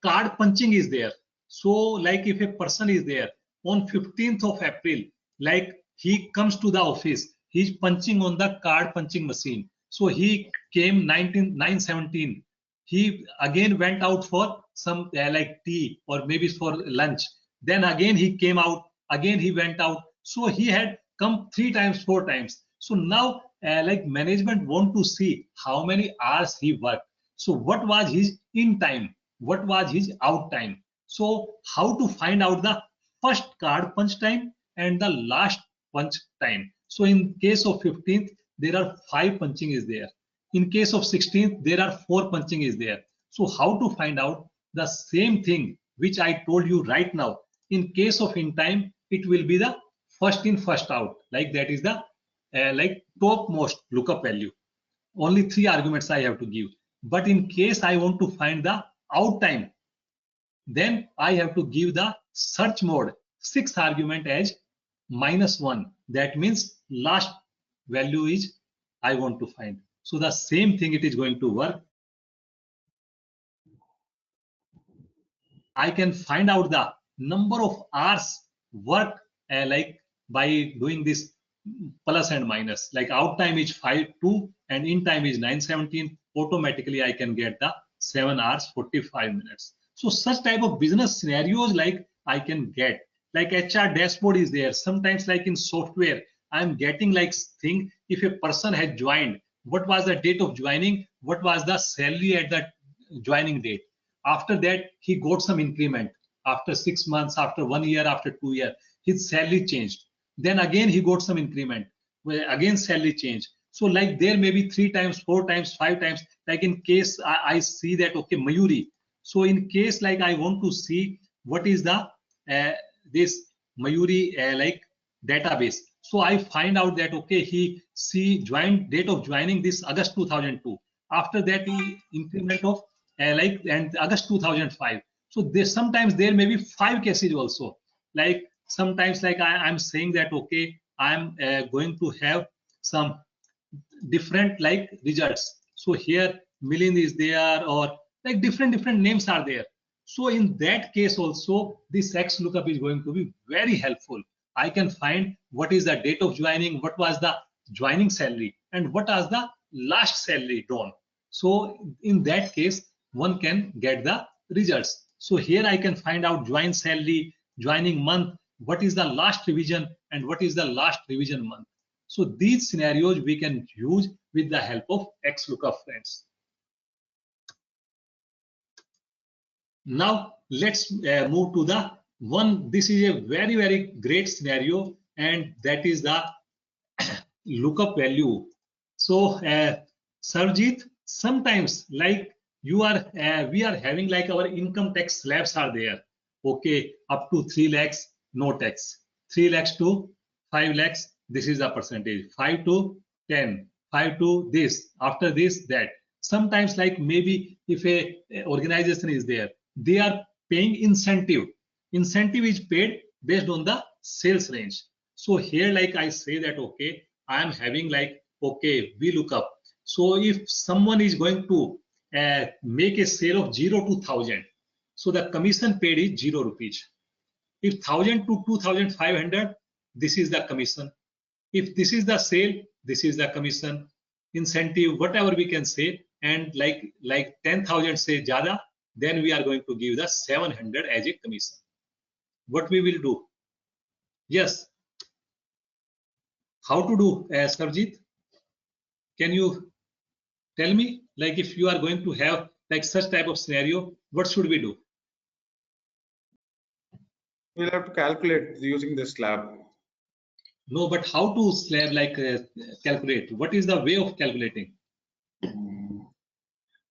card punching is there. So like if a person is there on 15th of April, like he comes to the office, he's punching on the card punching machine. So he came 9:17. He again went out for some like tea or maybe for lunch. Then again he came out, again he went out. So he had come 3 times, 4 times. So now like management want to see how many hours he worked. So what was his in time? What was his out time? So how to find out the first card punch time and the last punch time? So in case of 15th, there are 5 punching is there. In case of 16th, there are 4 punching is there. So how to find out? The same thing which I told you right now. In case of in time, it will be the first in, first out. Like that is the like topmost lookup value. Only 3 arguments I have to give. But in case I want to find the out time, then I have to give the search mode 6th argument as -1. That means last value is I want to find. So the same thing it is going to work. I can find out the number of hours work like by doing this plus and minus. Like out time is 5:2 and in time is 9:17. Automatically I can get the 7 hours 45 minutes. So such type of business scenarios like I can get. Like HR dashboard is there. Sometimes like in software, I'm getting like thing if a person had joined, what was the date of joining, what was the salary at the joining date. After that, he got some increment. After 6 months, after 1 year, after 2 years, his salary changed. Then again, he got some increment. Well, again, salary change. So like there may be 3 times, 4 times, 5 times. Like in case I see that, okay, Mayuri. So in case like I want to see what is the this Mayuri like database. So I find out that, okay, he joined date of joining this August 2002. After that, he increment of like and August 2005. So sometimes there may be 5 cases also. Like sometimes like I'm saying that, okay, I'm going to have some different like results. So here Milind is there, or like different names are there. So in that case also, this XLOOKUP is going to be very helpful. I can find what is the date of joining, what was the joining salary, and what was the last salary drawn. So in that case, one can get the results. So here I can find out join salary, joining month, what is the last revision, and what is the last revision month. So these scenarios we can use with the help of XLOOKUP, friends. Now let's move to the one. This is a very great scenario, and that is the lookup value. So Sarvjit, sometimes like we are having like our income tax slabs are there. Okay, up to 3 lakhs, no tax. 3 lakhs to 5 lakhs, this is the percentage. 5 to 10, 5 to this, after this, that. Sometimes like maybe if a organization is there, they are paying incentive. Incentive is paid based on the sales range. So here like I say that, okay, I am having like, okay, VLOOKUP. So if someone is going to make a sale of 0 to 1000, so the commission paid is 0 rupees. If 1000 to 2500, this is the commission. If this is the sale, this is the commission, incentive, whatever we can say. And like 10,000 say jada, then we are going to give the 700 as a commission. What we will do? Yes. How to do, Sarvjit? Can you tell me, like if you are going to have like such type of scenario, what should we do? We'll have to calculate using the slab. No, but how to slab like calculate? What is the way of calculating?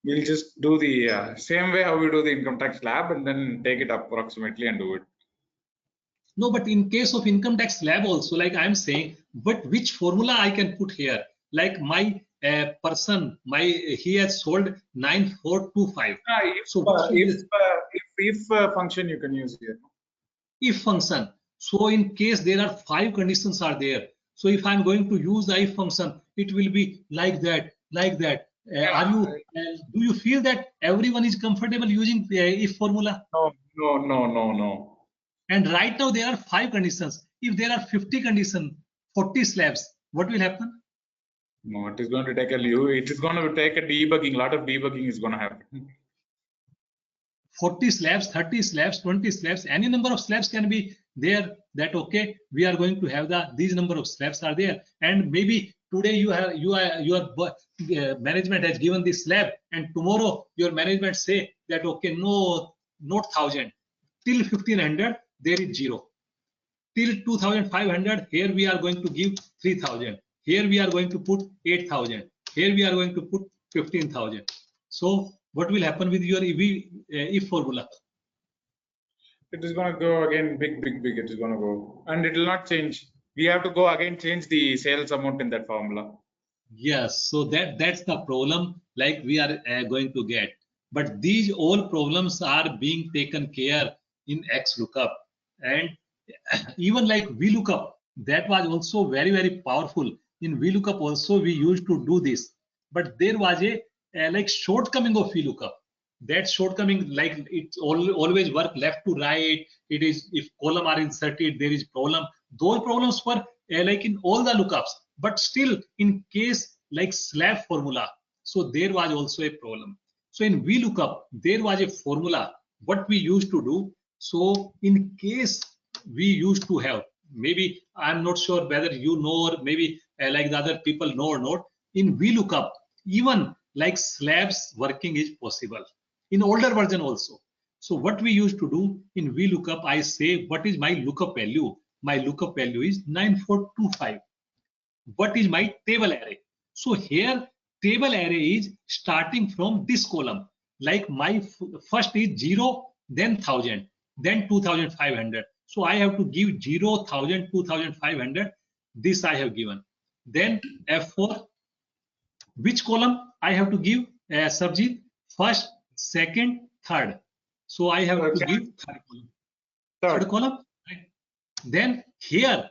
We'll just do the same way how we do the income tax slab and then take it approximately and do it. No, but in case of income tax slab also, like I'm saying, but which formula I can put here? Like my person, he has sold 9425. So if function you can use here. If function. So in case there are 5 conditions are there. So if I'm going to use the if function, it will be like that, like that. Do you feel that everyone is comfortable using if formula? No. And right now there are 5 conditions. If there are 50 conditions, 40 slabs, what will happen? No, it is going to take it is going to take a debugging. A lot of debugging is going to happen. 40 slabs, 30 slabs, 20 slabs, any number of slabs can be there. That okay, we are going to have these number of slabs are there, and maybe today your management has given this slab, and tomorrow your management say that okay, no, not 1000, till 1500 there is 0, till 2500 here we are going to give 3000, here we are going to put 8000, here we are going to put 15,000. So what will happen with your if formula? It is going to go again big. It is going to go, and it will not change. We have to go again change the sales amount in that formula. Yes, so that's the problem like we are going to get. But these all problems are being taken care in XLOOKUP, and even like VLOOKUP, that was also very powerful. In VLOOKUP also we used to do this, but there was a like shortcoming of VLOOKUP. That shortcoming, like it's always work left to right. It is if column are inserted, there is problem. Those problems were like in all the lookups, but still in case like slab formula, so there was also a problem. So in VLOOKUP, there was a formula what we used to do. So in case we used to have, maybe I'm not sure whether you know or maybe like the other people know or not, in VLOOKUP, even like slabs working is possible in older version also. So what we used to do in VLOOKUP, I say what is my lookup value? My lookup value is 9425. What is my table array? So here table array is starting from this column. Like my first is 0, then 1000, then 2500. So I have to give 0, 1000, 2500. This I have given. Then F4, which column I have to give? Sarojit, first, second, third. So I have to give third column. Third column. Right? Then here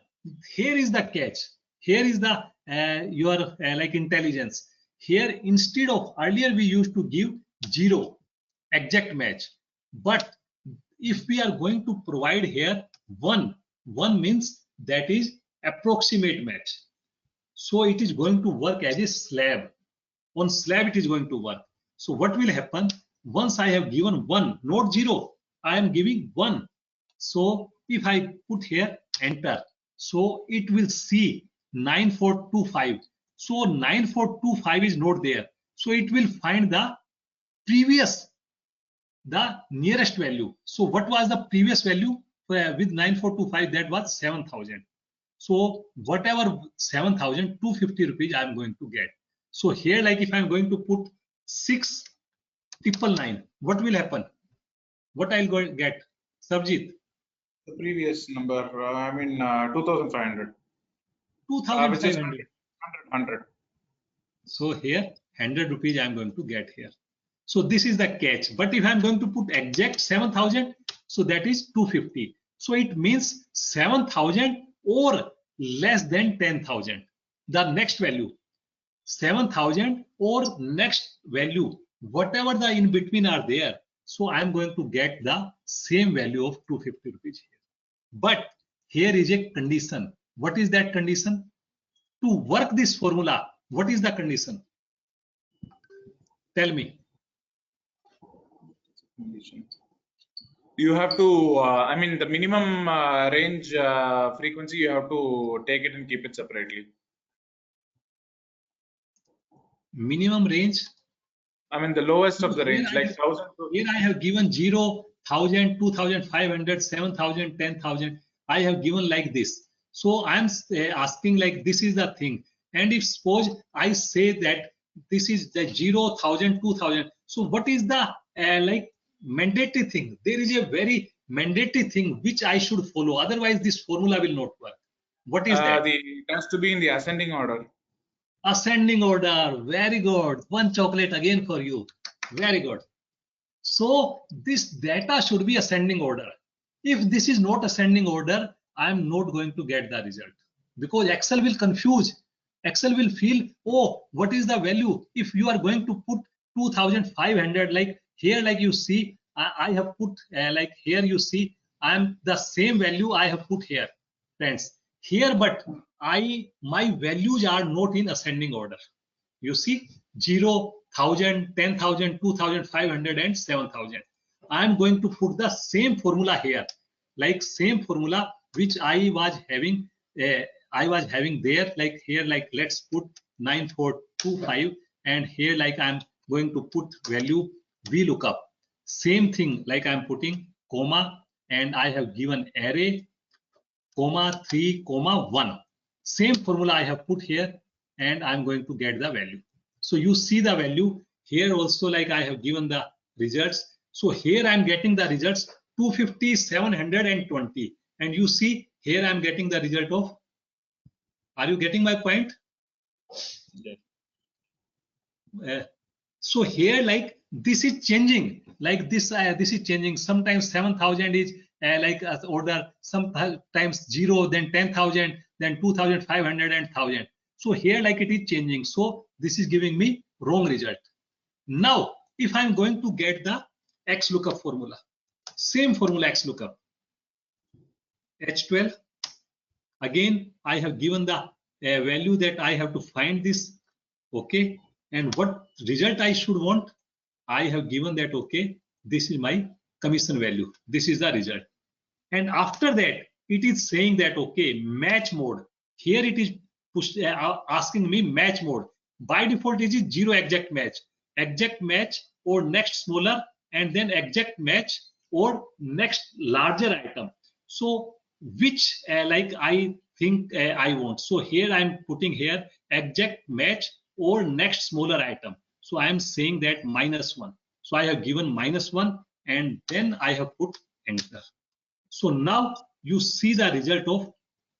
is the catch. Here is the your like intelligence. Here instead of earlier we used to give 0 exact match, but if we are going to provide here 1 means that is approximate match. So it is going to work as a slab. On slab it is going to work. So what will happen? Once I have given 1, not 0, I am giving 1. So if I put here enter, so it will see 9425. So 9425 is not there. So it will find the previous, the nearest value. So what was the previous value with 9425? That was 7000. So whatever 7,250 rupees I am going to get. So here, like if I am going to put 6,999, what will happen? What I'll go get? Sarojit. The previous number, 2,500. 2,500. 100. So here 100 rupees I am going to get here. So this is the catch. But if I am going to put exact 7,000, so that is 250. So it means 7,000 or less than 10,000. The next value, 7,000 or next value, whatever the in between are there. So I am going to get the same value of 250 rupees here. But here is a condition. What is that condition? To work this formula, what is the condition? Tell me. You have to, the minimum range frequency, you have to take it and keep it separately. Minimum range? The lowest of the range, like 1,000. Here I have given 0, 1,000, 2,500, 7,000, 10,000. I have given like this. So I'm asking like this is the thing. And if suppose I say that this is the 0, 1,000, 2,000. So what is the like mandatory thing? There is a very mandatory thing which I should follow. Otherwise, this formula will not work. What is that? It has to be in the ascending order. Ascending order. Very good. One chocolate again for you. Very good. So this data should be ascending order. If this is not ascending order, I am not going to get the result because Excel will confuse. Excel will feel, oh, what is the value? If you are going to put 2,500, like here, like you see, I have put like here you see, I am the same value I have put here, friends. Here, but my values are not in ascending order. You see, 0, 1,000, 10,000, 2,500, and 7,000. I am going to put the same formula here, like same formula which I was having. I was having there, like here, like let's put 9425, and here, like I'm going to put value VLOOKUP. Same thing, like I'm putting comma, and I have given array, comma 3, comma 1. Same formula I have put here, and I'm going to get the value. So you see the value here also, like I have given the results. So here I'm getting the results 250, 720. And you see here I'm getting the result of, are you getting my point? So here, like this is changing, like this is changing. Sometimes 7,000 is like order, sometimes 0, then 10,000, then 2,500 and 1,000. So here, like it is changing. So this is giving me wrong result. Now, if I'm going to get the XLOOKUP formula, same formula XLOOKUP, H12. Again, I have given the value that I have to find this. Okay. And what result I should want, I have given that, okay, this is my commission value. This is the result. And after that, it is saying that, okay, match mode. Here it is asking me match mode. By default, it is 0 exact match or next smaller, and then exact match or next larger item. So which like I think I want. So here I'm putting here exact match or next smaller item. So I am saying that -1. So I have given -1 and then I have put enter. So now you see the result of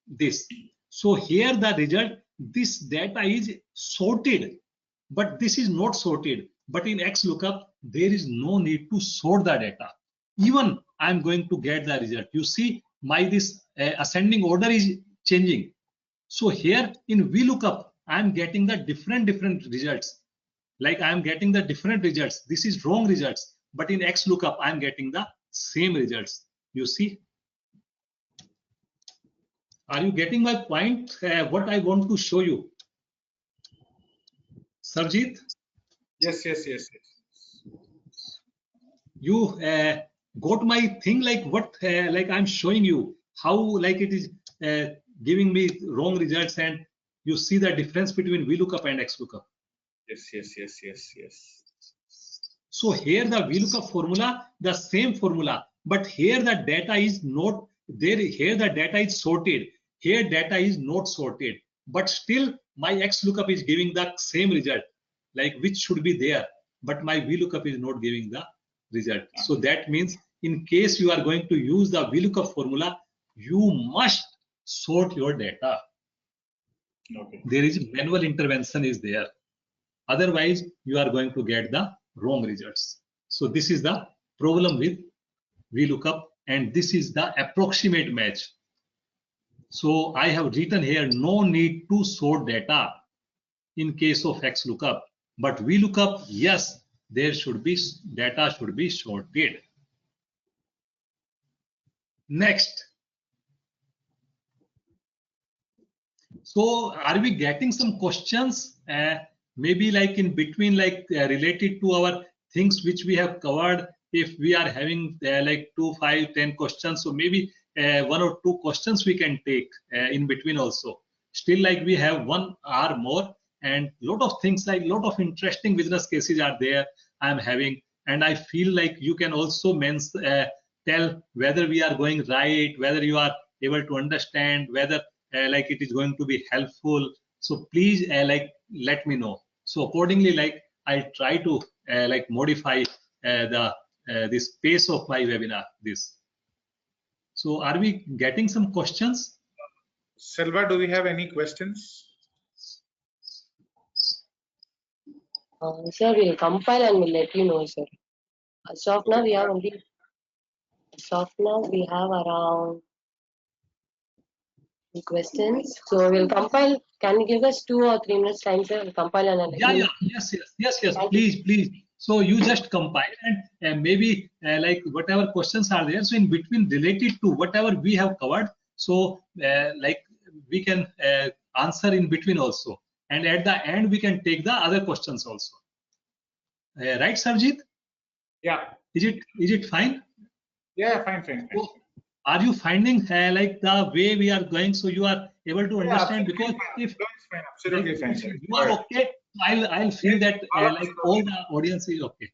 this. So here the result, this data is sorted, but this is not sorted. But in XLOOKUP, there is no need to sort the data. Even I'm going to get the result. You see my this ascending order is changing. So here in VLOOKUP, I'm getting the different results. Like I'm getting the different results. This is wrong results. But in XLOOKUP, I'm getting the same results. You see? Are you getting my point? What I want to show you? Sarjeet? Yes. You got my thing, like what like I'm showing you how like it is giving me wrong results, and you see the difference between VLOOKUP and XLOOKUP. Yes. So here the VLOOKUP formula, the same formula, but here the data is not there. Here the data is sorted. Here data is not sorted, but still my XLOOKUP is giving the same result, like which should be there, but my VLOOKUP is not giving the result. So that means in case you are going to use the VLOOKUP formula, you must sort your data. Okay. There is manual intervention is there. Otherwise, you are going to get the wrong results. So this is the problem with VLOOKUP, and this is the approximate match. So I have written here, no need to sort data in case of XLOOKUP, but VLOOKUP, yes, there should be data should be sorted. Next. So are we getting some questions? Maybe like in between, like related to our things which we have covered. If we are having like 2, 5, 10 questions, so maybe 1 or 2 questions we can take in between also. Still, like we have 1 hour more, and lot of things, like lot of interesting business cases are there I'm having, and I feel like you can also tell whether we are going right, whether you are able to understand, whether like it is going to be helpful. So please like let me know. So accordingly, like I'll try to like modify this pace of my webinar. This. So are we getting some questions? Selva, do we have any questions? Sir, we'll compile and we'll let you know, sir. As of now, we have only. As of now, we have around questions. So we'll compile. Can you give us 2 or 3 minutes time, sir? We'll compile and yes. Please. So you just compile and maybe like whatever questions are there. So in between, related to whatever we have covered, so like we can answer in between also. And at the end, we can take the other questions also. Right, Sarjeet? Yeah. Is it fine? Yeah, fine. So, are you finding like the way we are going, so you are able to understand? Because if absolutely fine, sir. You are okay, I'll feel that like all the audience is okay.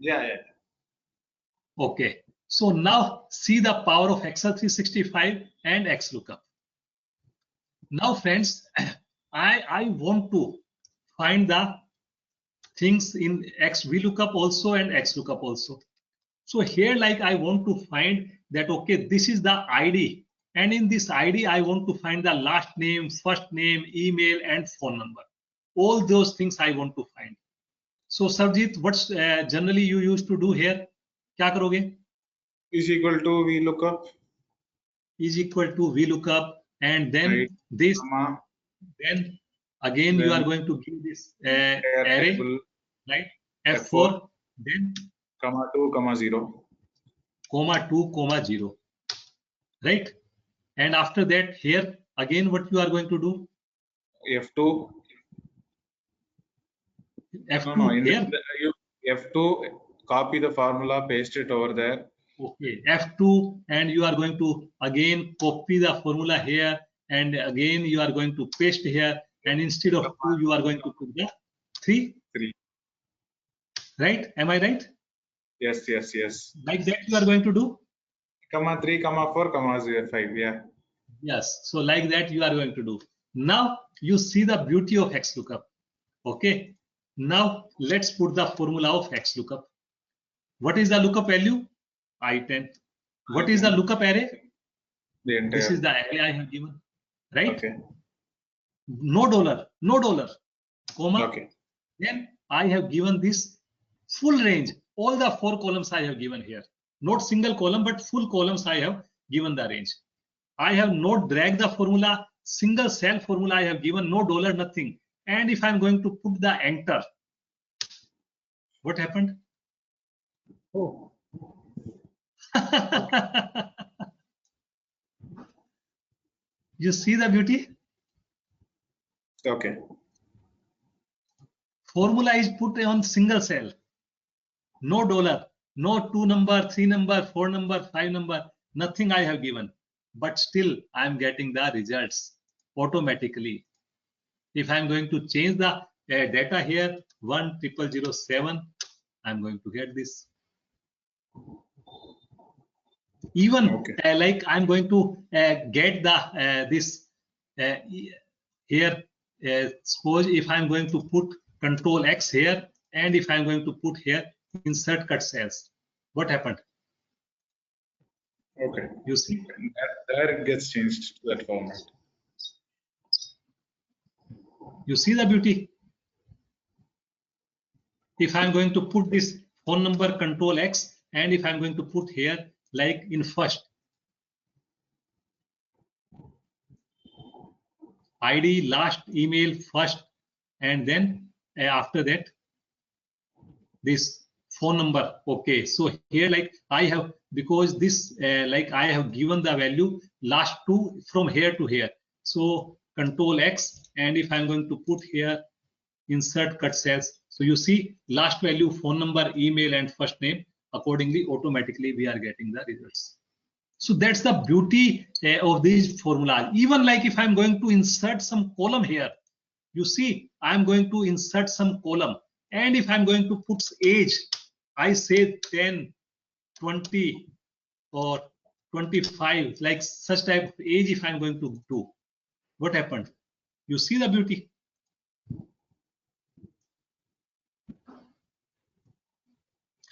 Yeah. Okay. So now see the power of Excel 365 and XLOOKUP. Now, friends, I want to find the things in VLOOKUP also and XLOOKUP also. So here, like I want to find that, okay, this is the ID. And in this ID, I want to find the last name, first name, email, and phone number. All those things I want to find. So Sarjeet, what's generally you used to do here? क्या करोगे? Is equal to VLOOKUP. Is equal to VLOOKUP, and then Right. this, Comma, then again you then are going to give this array array, table, right? F4. F4, then comma 2, comma 0. comma 2, comma 0, right? And after that, here again, what you are going to do? F2. F2 No, in here. you F2, copy the formula, paste it over there. Okay, F2, and you are going to again copy the formula here, and again you are going to paste here, and instead of 2, you are going to put the 3. 3. Right? Am I right? Yes, yes, yes. Like that you are going to do? Comma 3, comma 4, comma 0, 5. Yeah. Yes. So like that you are going to do. Now you see the beauty of XLOOKUP. Okay. Now let's put the formula of XLOOKUP. What is the lookup value? I10. What is the lookup array? The entire. This is the array I have given. Right? Okay. No dollar, comma. Okay. Then I have given this full range. All the 4 columns I have given here. Not single column, but full columns I have given the range. I have not dragged the formula, single cell formula I have given, no dollar, nothing. And if I'm going to put the enter, what happened? Oh. You see the beauty? Okay. Formula is put on single cell. No dollar, no 2 number, 3 number, 4 number, 5 number, nothing I have given. But still I am getting the results automatically. If I am going to change the data here, 10007, I'm going to get this. Even Okay. like I'm going to get the this here. Suppose if I'm going to put Control X here, and if I'm going to put here insert cut cells, what happened? Okay. You see? There it gets changed to that format. You see the beauty? If I'm going to put this phone number Control X, and if I'm going to put here like in first, ID, last, email, first, and then after that this phone number. Okay, so here like I have, because this like I have given the value last 2 from here to here, so Control X, and if I'm going to put here insert cut cells, so you see last value, phone number, email, and first name. Accordingly, automatically we are getting the results. So that's the beauty of these formulas. Even like if I'm going to insert some column here, you see I'm going to insert some column, and if I'm going to put age, I say 10, 20, or 25, like such type of age if I'm going to do, what happened? You see the beauty?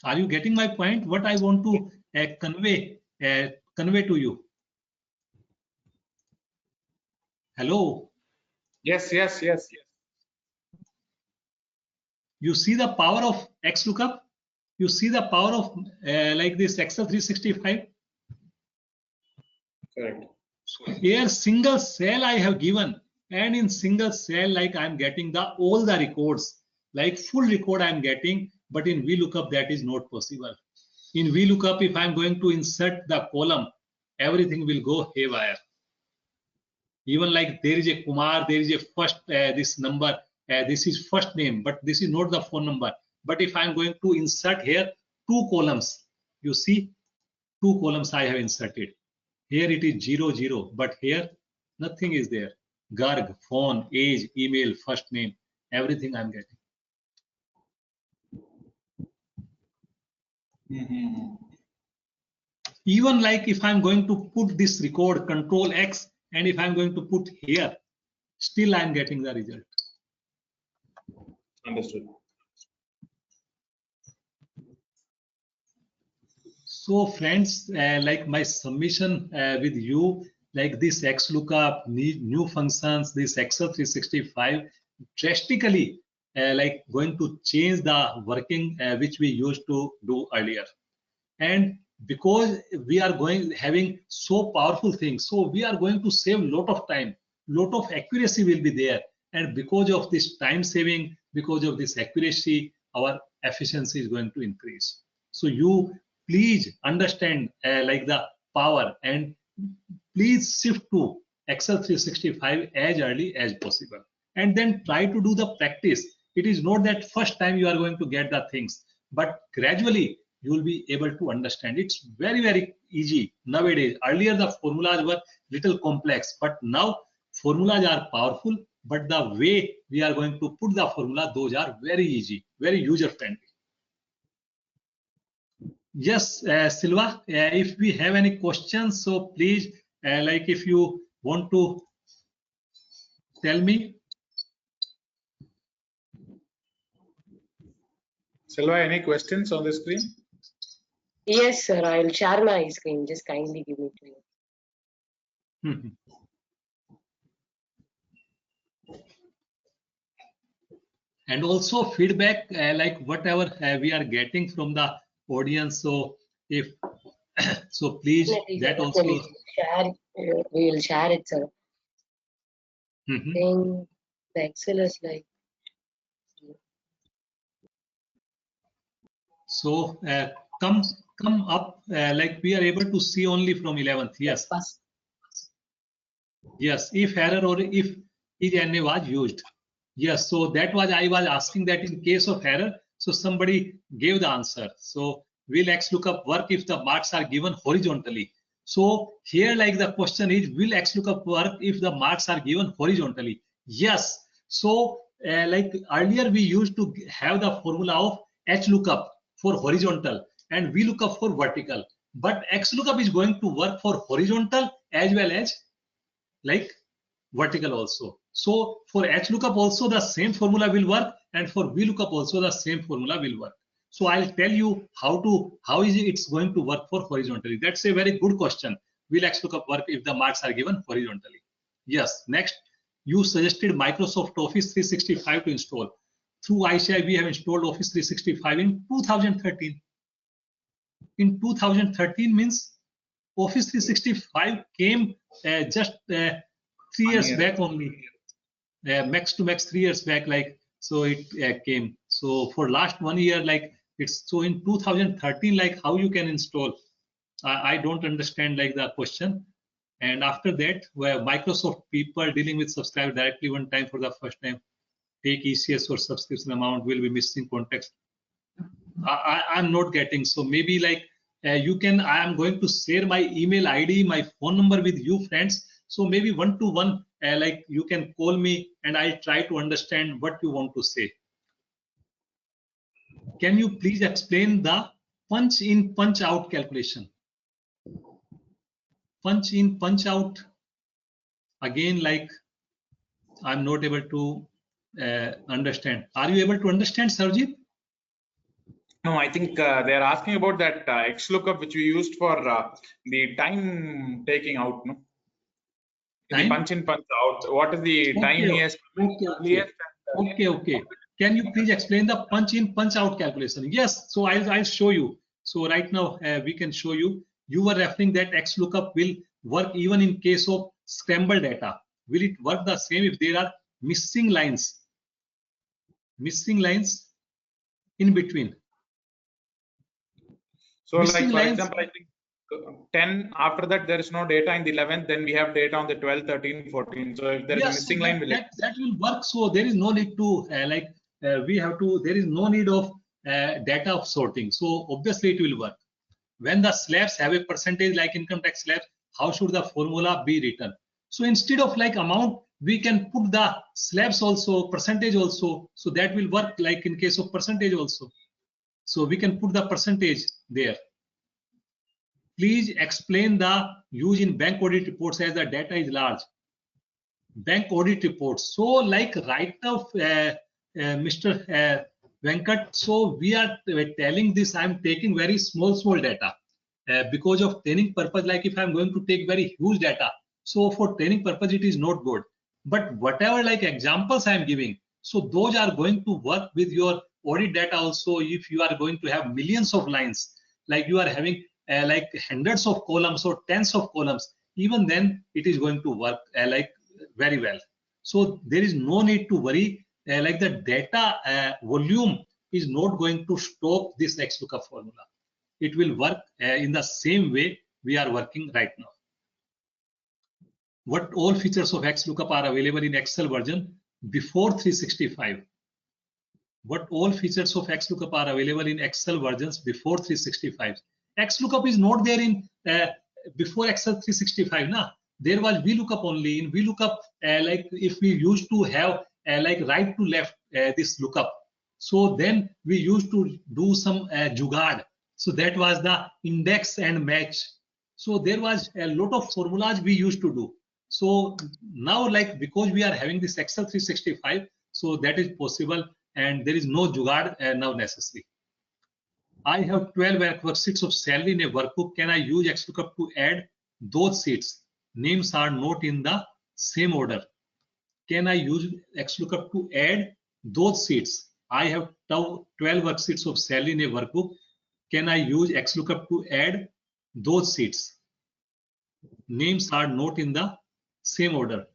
Are you getting my point? What I want to convey to you? Hello? Yes, yes, yes, yes. You see the power of XLOOKUP? You see the power of like this Excel 365? Correct. So here single cell I have given, and in single cell like I'm getting the all the records, like full record I'm getting, but in VLOOKUP that is not possible. In VLOOKUP, if I'm going to insert the column, everything will go haywire. Even like there is a Kumar, there is a first this number, this is first name, but this is not the phone number. But if I'm going to insert here 2 columns, you see 2 columns I have inserted. Here it is 00, but here nothing is there. Garg, phone, age, email, first name, everything I'm getting. Even like if I'm going to put this record Control X, and if I'm going to put here, still I'm getting the result. Understood. So friends, like my submission with you, like this XLOOKUP, new functions, this Excel 365, drastically like going to change the working which we used to do earlier. And because we are having so powerful things, so we are going to save lot of time, lot of accuracy will be there. And because of this time saving, because of this accuracy, our efficiency is going to increase. So you please understand like the power, and please shift to Excel 365 as early as possible, and then try to do the practice. It is not that first time you are going to get the things, but gradually you will be able to understand. It's very, very easy nowadays. Earlier the formulas were little complex, but now formulas are powerful, but the way we are going to put the formula, those are very easy, very user friendly. Yes, Silva, if we have any questions, so please, like if you want to tell me. Silva, any questions on the screen? Yes, sir. I will share my screen. Just kindly give me 2 minutes. And also feedback, like whatever we are getting from the audience. So if so, please that also share. We will share it, sir. Then the Excel is like. So come up, like we are able to see only from 11th. Yes. Yes, if error or if ENA was used. Yes, so that was I was asking that in case of error, so somebody gave the answer. So will XLOOKUP work if the marks are given horizontally? So here like the question is, will XLOOKUP work if the marks are given horizontally? Yes. So like earlier we used to have the formula of HLOOKUP for horizontal and VLOOKUP for vertical. But XLOOKUP is going to work for horizontal as well as like vertical also. So for HLOOKUP also the same formula will work, and for VLOOKUP also the same formula will work. So I'll tell you how is it's going to work for horizontally. That's a very good question. Will XLOOKUP work if the marks are given horizontally? Yes. Next, you suggested Microsoft Office 365 to install. Through ICI, we have installed Office 365 in 2013. In 2013 means Office 365 came just 3 years back only, max to max 3 years back, like so it came. So for last 1 year, like it's so in 2013, like how you can install? I don't understand like the question. And after that, where Microsoft people dealing with subscribe directly one time for the first time, take ECS or subscription amount will be missing context. I'm not getting. So maybe like you can, I am going to share my email ID, my phone number with you friends. So maybe one-to-one, like you can call me and I'll try to understand what you want to say. Can you please explain the punch in, punch out calculation? Punch in, punch out. Again, like I'm not able to understand. Are you able to understand, Sarojit? No, I think they're asking about that XLOOKUP which we used for the time taking out. No, the punch in, punch out. What is the time he has? Okay. Can you please explain the punch in, punch out calculation? Yes. So I'll show you. So right now we can show you. You were referring that XLOOKUP will work even in case of scrambled data. Will it work the same if there are missing lines? Missing lines in between. So like for example, I think 10, after that there is no data in the 11th, then we have data on the 12, 13, 14. So if there is a missing line, that will work. So there is no need to we have to, there is no need of data of sorting. So obviously it will work. When the slabs have a percentage like income tax slabs, how should the formula be written? So instead of like amount, we can put the slabs also, percentage also. So that will work like in case of percentage also. So we can put the percentage there. Please explain the use in bank audit reports as the data is large. Bank audit reports. So like right now, Mr. Venkat, so we are telling this, I'm taking very small data. because of training purpose, like if I'm going to take very huge data, so for training purpose it is not good. But whatever like examples I'm giving, so those are going to work with your audit data also. If you are going to have millions of lines, like you are having like hundreds of columns or tens of columns, even then it is going to work like very well. So there is no need to worry, like the data volume is not going to stop this XLOOKUP formula. It will work in the same way we are working right now. What all features of XLOOKUP are available in Excel version before 365? What all features of XLOOKUP are available in Excel versions before 365? XLOOKUP is not there in before Excel 365. Nah, there was VLOOKUP only. In VLOOKUP, like if we used to have like right to left this lookup, so then we used to do some jugaad. So that was the index and match. So there was a lot of formulas we used to do. So now, like because we are having this Excel 365, so that is possible, and there is no jugaad now necessary. I have 12 worksheets of salary in a workbook. Can I use XLOOKUP to add those sheets? Names are not in the same order. Can I use XLOOKUP to add those sheets? I have 12 worksheets of salary in a workbook. Can I use XLOOKUP to add those sheets? Names are not in the same order.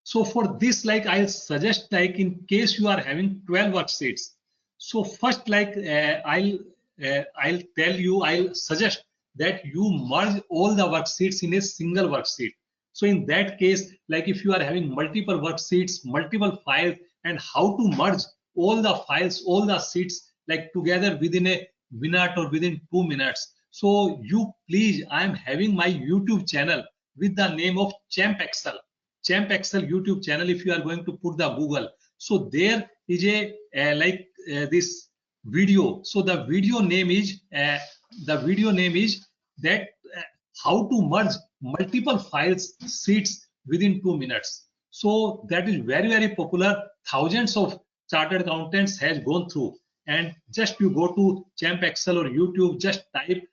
So for this, like I'll suggest, like in case you are having 12 worksheets, so first like I'll tell you, I'll suggest that you merge all the worksheets in a single worksheet. So in that case, like if you are having multiple worksheets, multiple files, and how to merge all the files, all the sheets like together within a minute or within 2 minutes. So you please, I am having my YouTube channel with the name of Champ Excel. Champ Excel YouTube channel. If you are going to put the Google, so there is a this video. So the video name is that how to merge multiple files, sheets within 2 minutes. So that is very, very popular. Thousands of chartered accountants has gone through. And just you go to Champ Excel or YouTube, just type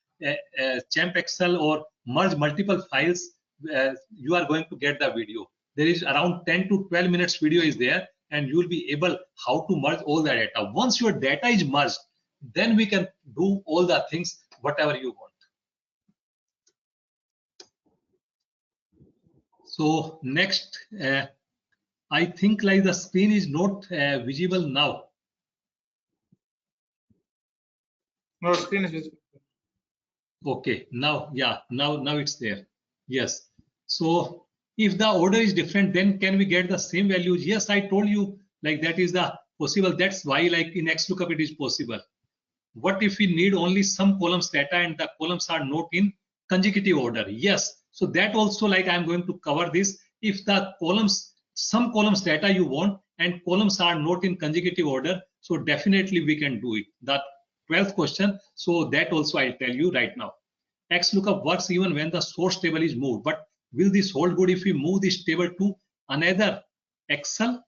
Champ Excel or merge multiple files. You are going to get the video. There is around 10 to 12 minutes video is there, and you will be able how to merge all the data. Once your data is merged, then we can do all the things whatever you want. So next, I think like the screen is not visible now. No, screen is visible. Okay, now yeah, now it's there. Yes. So if the order is different, then can we get the same values? Yes, I told you like that is the possible. That's why like in XLOOKUP it is possible. What if we need only some columns data and the columns are not in consecutive order? Yes. So that also like I'm going to cover this. If the columns, some columns data you want and columns are not in consecutive order, so definitely we can do it. The 12th question. So that also I'll tell you right now. XLOOKUP works even when the source table is moved, but will this hold good if we move this table to another Excel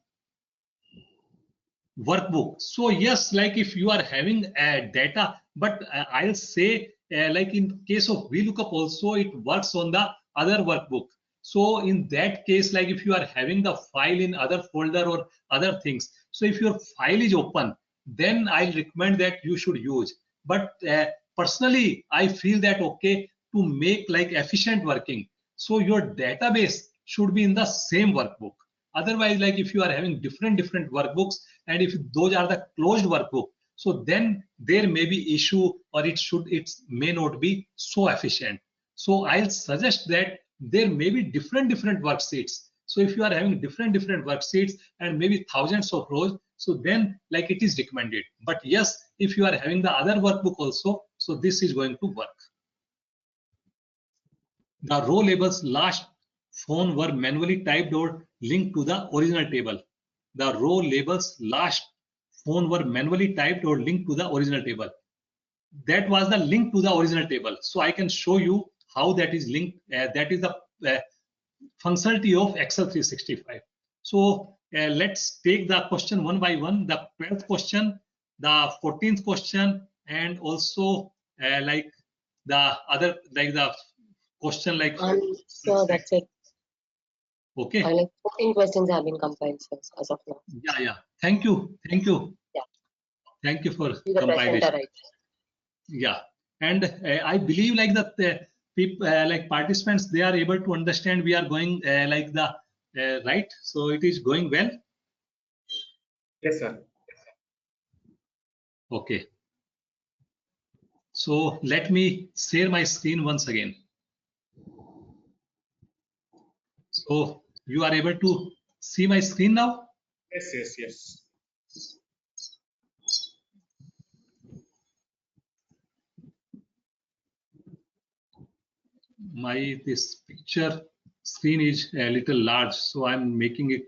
workbook? So yes, like if you are having data, but I'll say like in case of VLOOKUP also it works on the other workbook. So in that case, like if you are having the file in other folder or other things, so if your file is open, then I recommend that you should use. But personally, I feel that okay, to make like efficient working, so your database should be in the same workbook. Otherwise, like if you are having different workbooks and if those are the closed workbook, so then there may be issue or it may not be so efficient. So I'll suggest that there may be different worksheets. So if you are having different worksheets and maybe thousands of rows, so then like it is recommended. But yes, if you are having the other workbook also, so this is going to work. The row labels last phone were manually typed or linked to the original table. The row labels last phone were manually typed or linked to the original table. That was the link to the original table. So I can show you how that is linked. That is the functionality of Excel 365. So let's take the question one by one. The 12th question, the 14th question, and also like the other, like the question, like So that's it. okay. Like 14 questions have been compiled, sir, as of now. Yeah. Thank you. Yeah. Thank you for You're the compilation. presenter, right? Yeah, and I believe like that people, like participants, they are able to understand we are going like the right. So it is going well. Yes, sir. Okay. So let me share my screen once again. So you are able to see my screen now? Yes. This picture screen is a little large, so I'm making it.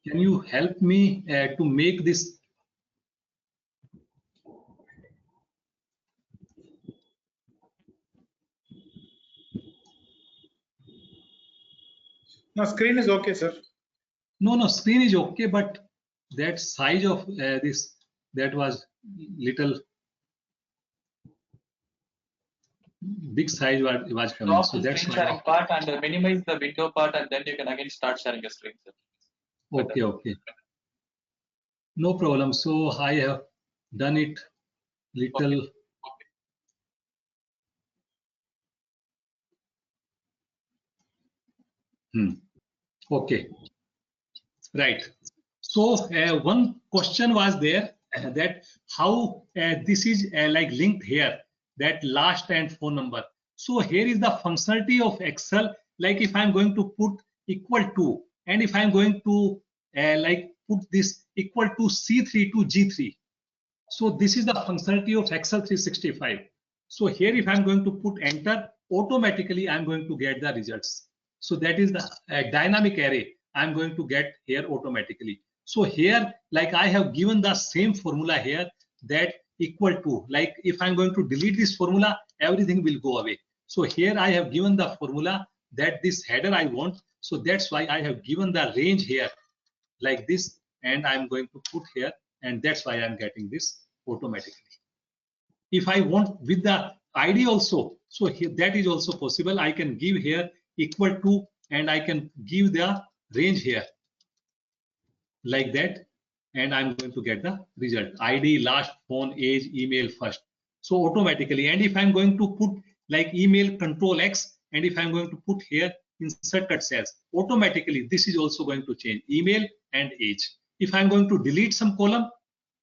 Can you help me to make this? No, screen is okay, sir. No, screen is okay, but that size of this, that was little big size was coming. Stop So the that's screen why. sharing part and minimize the window part, and then you can again start sharing a screen, sir. Okay. No problem. So I have done it little. Okay. Right. So one question was there that how this is like linked here, that last and phone number. So here is the functionality of Excel. Like if I'm going to put equal to, and if I'm going to like put this equal to C3 to G3. So this is the functionality of Excel 365. So here if I'm going to put enter, automatically I'm going to get the results. So that is the dynamic array I'm going to get here automatically. So here, like I have given the same formula here, that equal to, like if I'm going to delete this formula, everything will go away. So here I have given the formula that this header I want. So that's why I have given the range here like this, and I'm going to put here, and that's why I'm getting this automatically. If I want with the ID also, so here, that is also possible. I can give here equal to, and I can give the range here like that, and I'm going to get the result. ID, last, phone, age, email first. So automatically, and if I'm going to put like email control X, and if I'm going to put here inserted cells, automatically this is also going to change email and age. If I'm going to delete some column,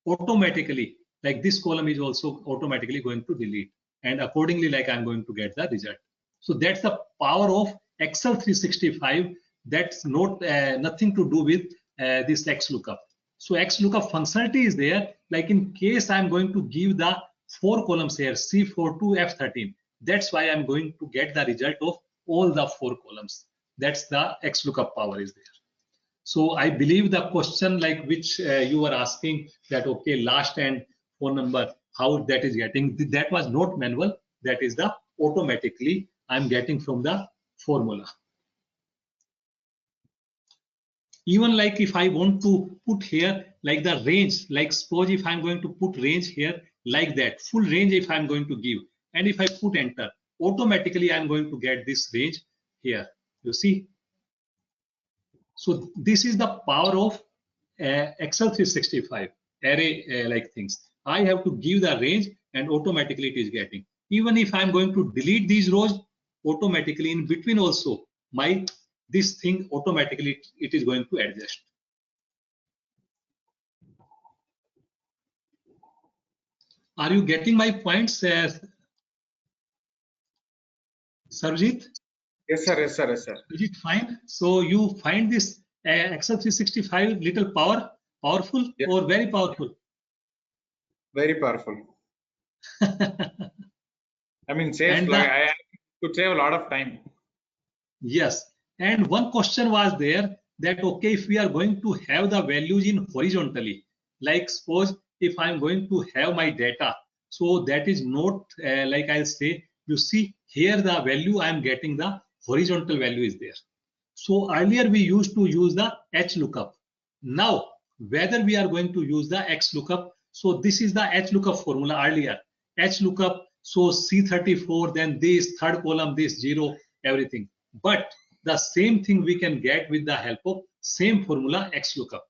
automatically like this column is also automatically going to delete, and accordingly like I'm going to get the result. So that's the power of Excel 365. That's not nothing to do with this XLOOKUP. So XLOOKUP functionality is there. Like in case I'm going to give the 4 columns here, C4 to F13. That's why I'm going to get the result of all the 4 columns. That's the XLOOKUP power is there. So I believe the question like which you were asking that, okay, last and phone number, how that is getting, that was not manual. That is the automatically I'm getting from the formula. Even like if I want to put here like the range, like suppose if I'm going to put range here like that, full range if I'm going to give, and if I put enter, automatically I'm going to get this range here. You see? So this is the power of Excel 365 array like things. I have to give the range and automatically it is getting. Even if I'm going to delete these rows, automatically in between also this thing automatically it is going to adjust. Are you getting my points, Sarvjit? Yes, sir. Is it fine? So you find this Excel 365 little powerful Yeah. or very powerful? Very powerful. I mean, saves, like I could save a lot of time. Yes, and one question was there that, okay, if we are going to have the values in horizontally, like suppose if I'm going to have my data, so that is not like I'll say, you see here the value I'm getting, the horizontal value is there. So earlier we used to use the HLOOKUP. Now, whether we are going to use the XLOOKUP, so this is the HLOOKUP formula earlier. HLOOKUP, so C34, then this third column, this 0, everything. But the same thing we can get with the help of same formula XLOOKUP.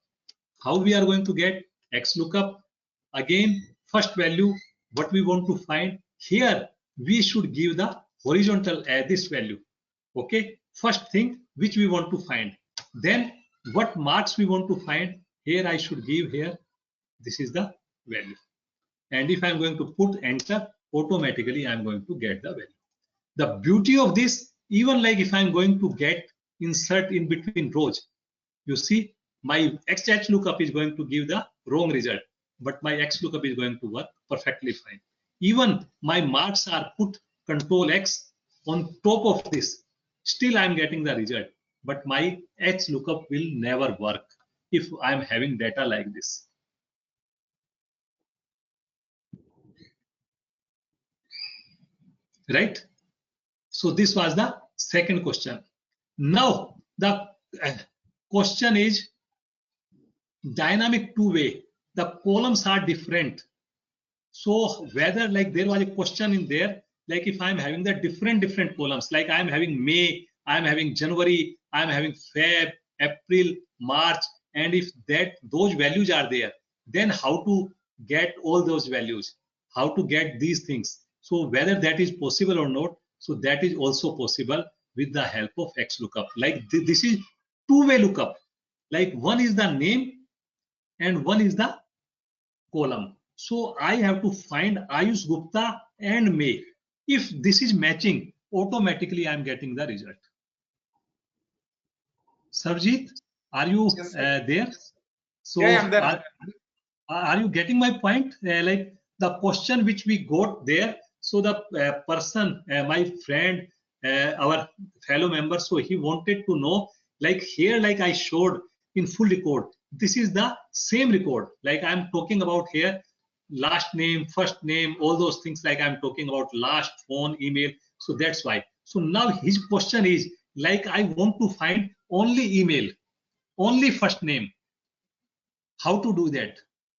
How we are going to get XLOOKUP? Again, first value, what we want to find. Here, we should give the horizontal this value. Okay, first thing which we want to find. Then what marks we want to find. Here I should give here. This is the value. And if I'm going to put enter, automatically I'm going to get the value. The beauty of this, even like if I'm going to get insert in between rows, you see my HLOOKUP is going to give the wrong result, but my XLOOKUP is going to work perfectly fine. Even my marks are put Control X on top of this, still I'm getting the result, but my HLOOKUP will never work if I'm having data like this. Right? So this was the second question. Now the question is dynamic two-way. The columns are different. So whether like there was a question in there, like if I'm having the different columns, like I'm having May, I'm having January, I'm having Feb, April, March, and if those values are there, then how to get all those values, how to get these things. So whether that is possible or not, so that is also possible with the help of XLOOKUP. Like this is two-way lookup. Like one is the name and one is the column. So I have to find Ayush Gupta and May. If this is matching, automatically I'm getting the result. Sarjeet, are you there? So yeah, I'm there. Are you getting my point? Like the question which we got there, so the person, my friend, our fellow member, so he wanted to know, like here, like I showed in full record, this is the same record. Like I'm talking about here, last name, first name, all those things, like I'm talking about last phone, email. So that's why. So now his question is, like I want to find only email, only first name. How to do that?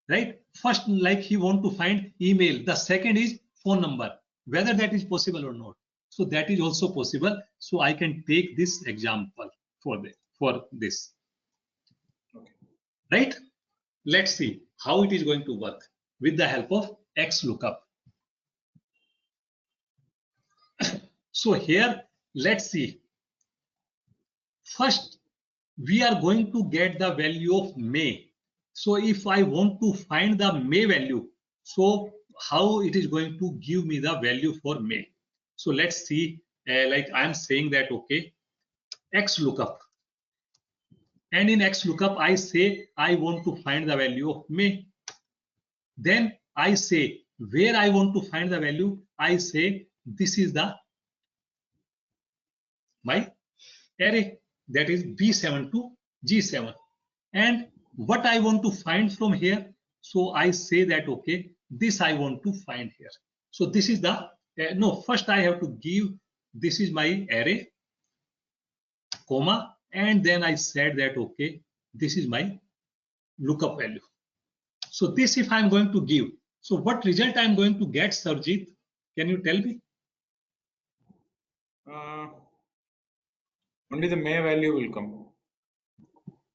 Right? First, like he want to find email. The second is phone number, whether that is possible or not. So that is also possible. So I can take this example for this. Okay. Right? Let's see how it is going to work with the help of XLOOKUP. So here, let's see. First, we are going to get the value of May. So if I want to find the May value, so how it is going to give me the value for May? So let's see, like I'm saying that, okay, XLOOKUP. And in XLOOKUP, I say I want to find the value of May. Then I say where I want to find the value, I say this is the my array, that is B7 to G7. And what I want to find from here, so I say that, okay, this I want to find here. So this is the, no, first I have to give, this is my array, comma, and then I said that, okay, this is my lookup value. So this if I'm going to give, so what result I'm going to get, Sarjeet? Can you tell me? Only the May value will come.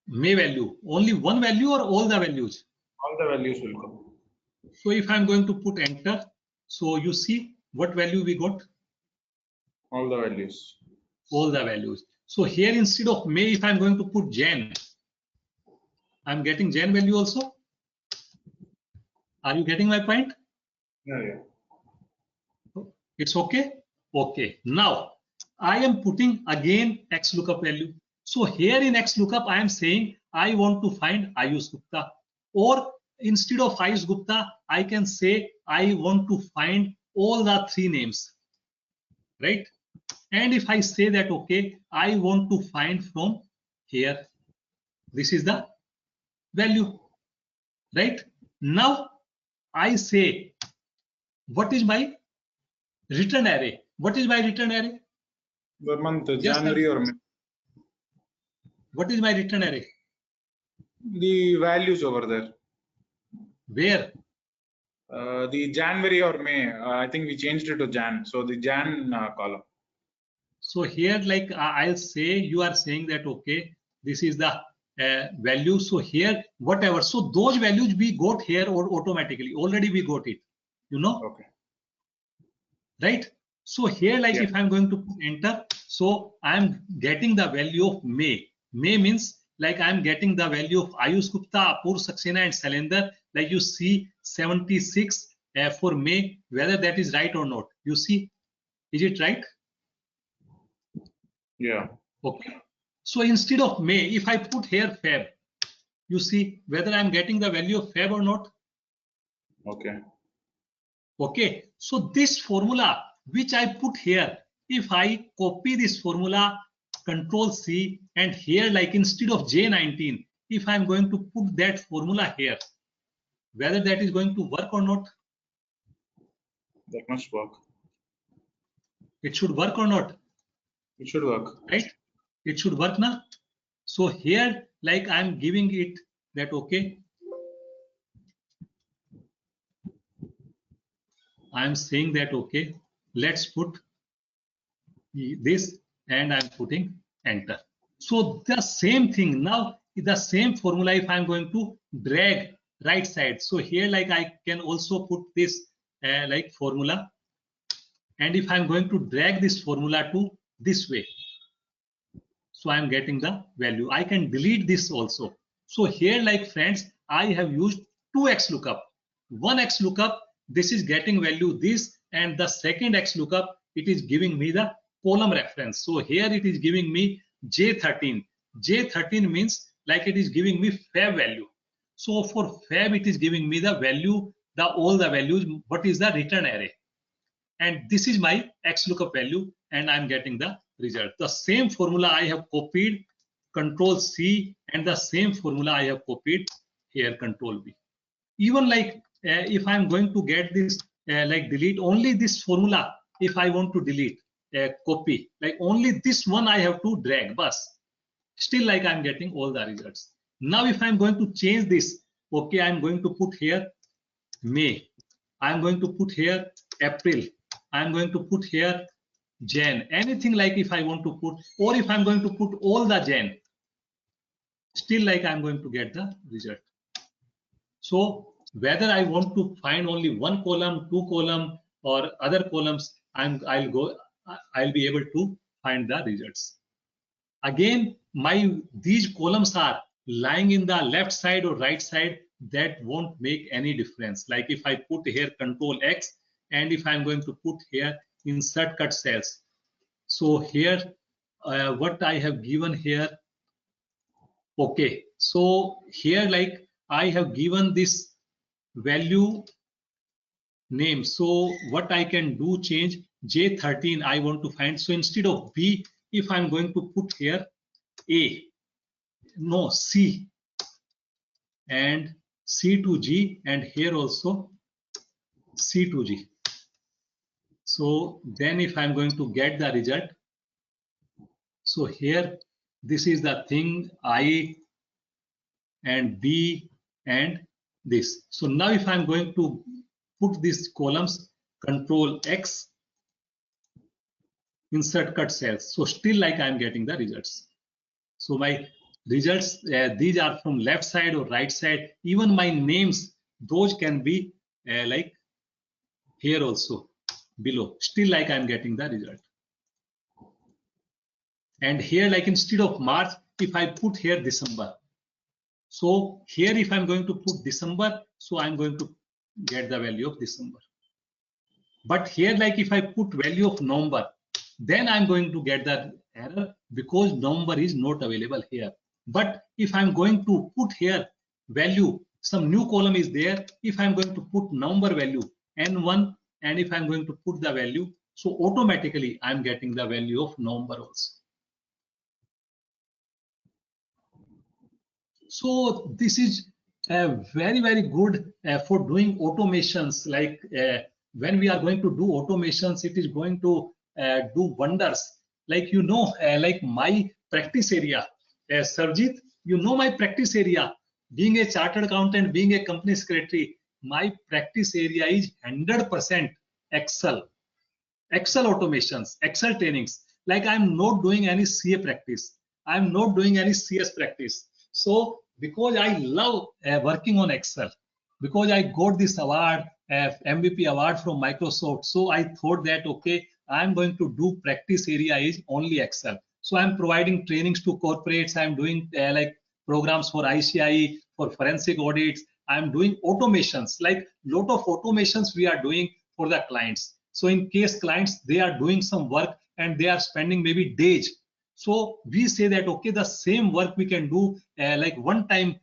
May value, only one value or all the values? All the values will come. So if I'm going to put enter, so you see what value we got? All the values. All the values. So here instead of May, if I'm going to put Jan, I'm getting Jan value also. Are you getting my point? Yeah. It's okay? Okay. Now I am putting again XLOOKUP value. So here in XLOOKUP, I am saying I want to find Ayush Gupta, or instead of Ayush Gupta, I can say I want to find all the three names, right? And if I say that, okay, I want to find from here, this is the value, right? Now I say, what is my return array? What is my return array? The month, Yes, January or May. What is my return array? The values over there. Where? The January or May. I think we changed it to Jan. So the Jan column. So here, like I'll say, you are saying that, okay, this is the value. So here, whatever. So those values we got here or automatically. Already we got it, you know, Okay. right? So here, like if I'm going to put enter, so I'm getting the value of May. May means like I'm getting the value of Ayush Gupta, Apur Saxena, and Salender. Like you see 76 for May, whether that is right or not. You see, is it right? Yeah. Okay. So instead of May, if I put here Feb, you see whether I'm getting the value of Feb or not. Okay. Okay. So this formula which I put here, if I copy this formula, Control C, and here like instead of J19, if I'm going to put that formula here, whether that is going to work or not. That must work. It should work or not. It should work. Right? It should work now. So here, like I'm giving it that, okay, I'm saying that, okay, let's put this and I'm putting enter. So the same thing now, the same formula, if I'm going to drag right side. So here, like I can also put this like formula. And if I'm going to drag this formula to this way, so I'm getting the value. I can delete this also. So here, like friends, I have used 2x lookup. 1x lookup, this is getting value this, and the second x lookup, it is giving me the column reference. So here it is giving me J13. J13 means like it is giving me Feb value. So for Feb, it is giving me the value, all the values, what is the return array. And this is my x lookup value, and I'm getting the result. The same formula I have copied, Control C, and the same formula I have copied here, Control V. Even like if I'm going to get this, like delete only this formula, if I want to delete, copy, like only this one I have to drag, but still like I'm getting all the results. Now if I'm going to change this, okay, I'm going to put here May, I'm going to put here April, I'm going to put here Jan, anything like if I want to put, or if I'm going to put all the Jan, still like I'm going to get the result. So whether I want to find only one column, two column, or other columns, I'll be able to find the results. Again, these columns are lying in the left side or right side, that won't make any difference. Like if I put here Control X, and if I'm going to put here insert cut cells. So here, what I have given here, okay. So here, like I have given this value name. So what I can do, change J13 I want to find. So instead of B, if I'm going to put here A, no, C, and C to G, and here also C to G. So then if I'm going to get the result, so here, this is the thing I and B and this. So now if I'm going to put these columns, Control X, insert cut cells. So still like I'm getting the results. So my results, these are from left side or right side. Even my names, those can be like here also below. Still like I'm getting the result. And here, like instead of March, if I put here December. So here, if I'm going to put December, so I'm going to get the value of December. But here, like if I put value of November, then I'm going to get the error because November is not available here. But if I'm going to put here value, some new column is there. If I'm going to put November value N1, and if I'm going to put the value, so automatically I'm getting the value of November also. So this is very, very good for doing automations. Like when we are going to do automations, it is going to do wonders. Like, like my practice area, Sarjeet, my practice area. being a chartered accountant, being a company secretary, my practice area is 100% Excel. Excel automations, Excel trainings. Like I'm not doing any CA practice. I'm not doing any CS practice. So because I love working on Excel, because I got this award, MVP award from Microsoft, so I thought that, okay, I'm going to do practice area is only Excel. So I'm providing trainings to corporates. I'm doing like programs for ICI, for forensic audits. I'm doing automations, like lot of automations we are doing for the clients. So in case clients, they are doing some work and they are spending maybe days. So we say that, okay, the same work we can do like one time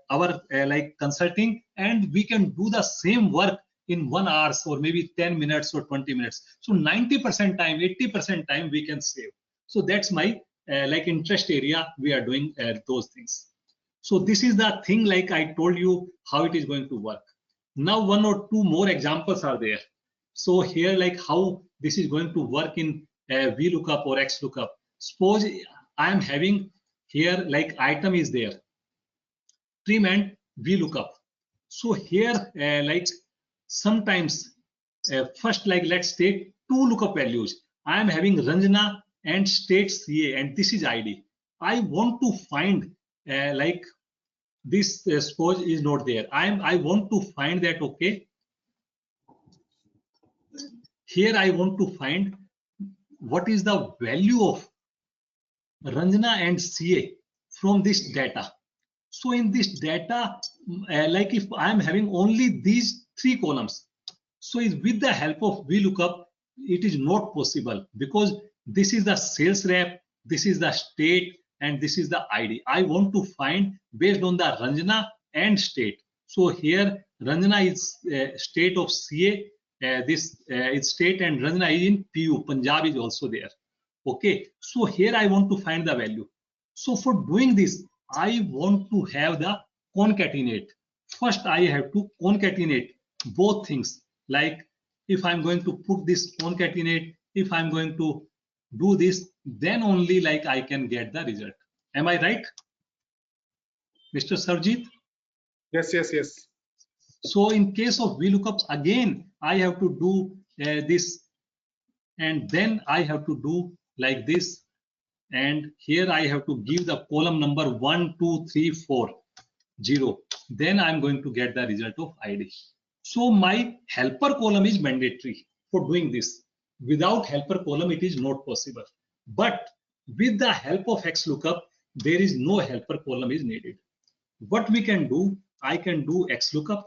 our like consulting, and we can do the same work in 1 hour or maybe 10 minutes or 20 minutes. So 90% time, 80% time we can save. So that's my like interest area. We are doing those things. So this is the thing, like I told you how it is going to work. Now 1 or 2 more examples are there. So here, like how this is going to work in VLOOKUP or XLOOKUP. Suppose I am having here like item is there, trim and VLOOKUP. So here like sometimes first, like let's take 2 lookup values. I am having Ranjana and state CA, and this is ID. I want to find like this suppose is not there. I want to find that, okay, here I want to find what is the value of Ranjana and CA from this data. So in this data, like if I am having only these 3 columns, so with the help of VLOOKUP, it is not possible, because this is the sales rep, this is the state, and this is the ID. I want to find based on the Ranjana and state. So here Ranjana is state of CA, this is state, and Ranjana is in PU, Punjab is also there. Okay, so here I want to find the value. So for doing this, I want to have the concatenate. First, I have to concatenate both things. Like if I'm going to put this concatenate, if I'm going to do this, then only like I can get the result. Am I right, Mr. Sarjeet? Yes, yes, yes. So in case of VLOOKUP, again, I have to do this, and then I have to do like this, and here I have to give the column number 1, 2, 3, 4, 0. Then I'm going to get the result of ID. So my helper column is mandatory for doing this. Without helper column, it is not possible. But with the help of XLOOKUP, there is no helper column is needed. What we can do, I can do XLOOKUP.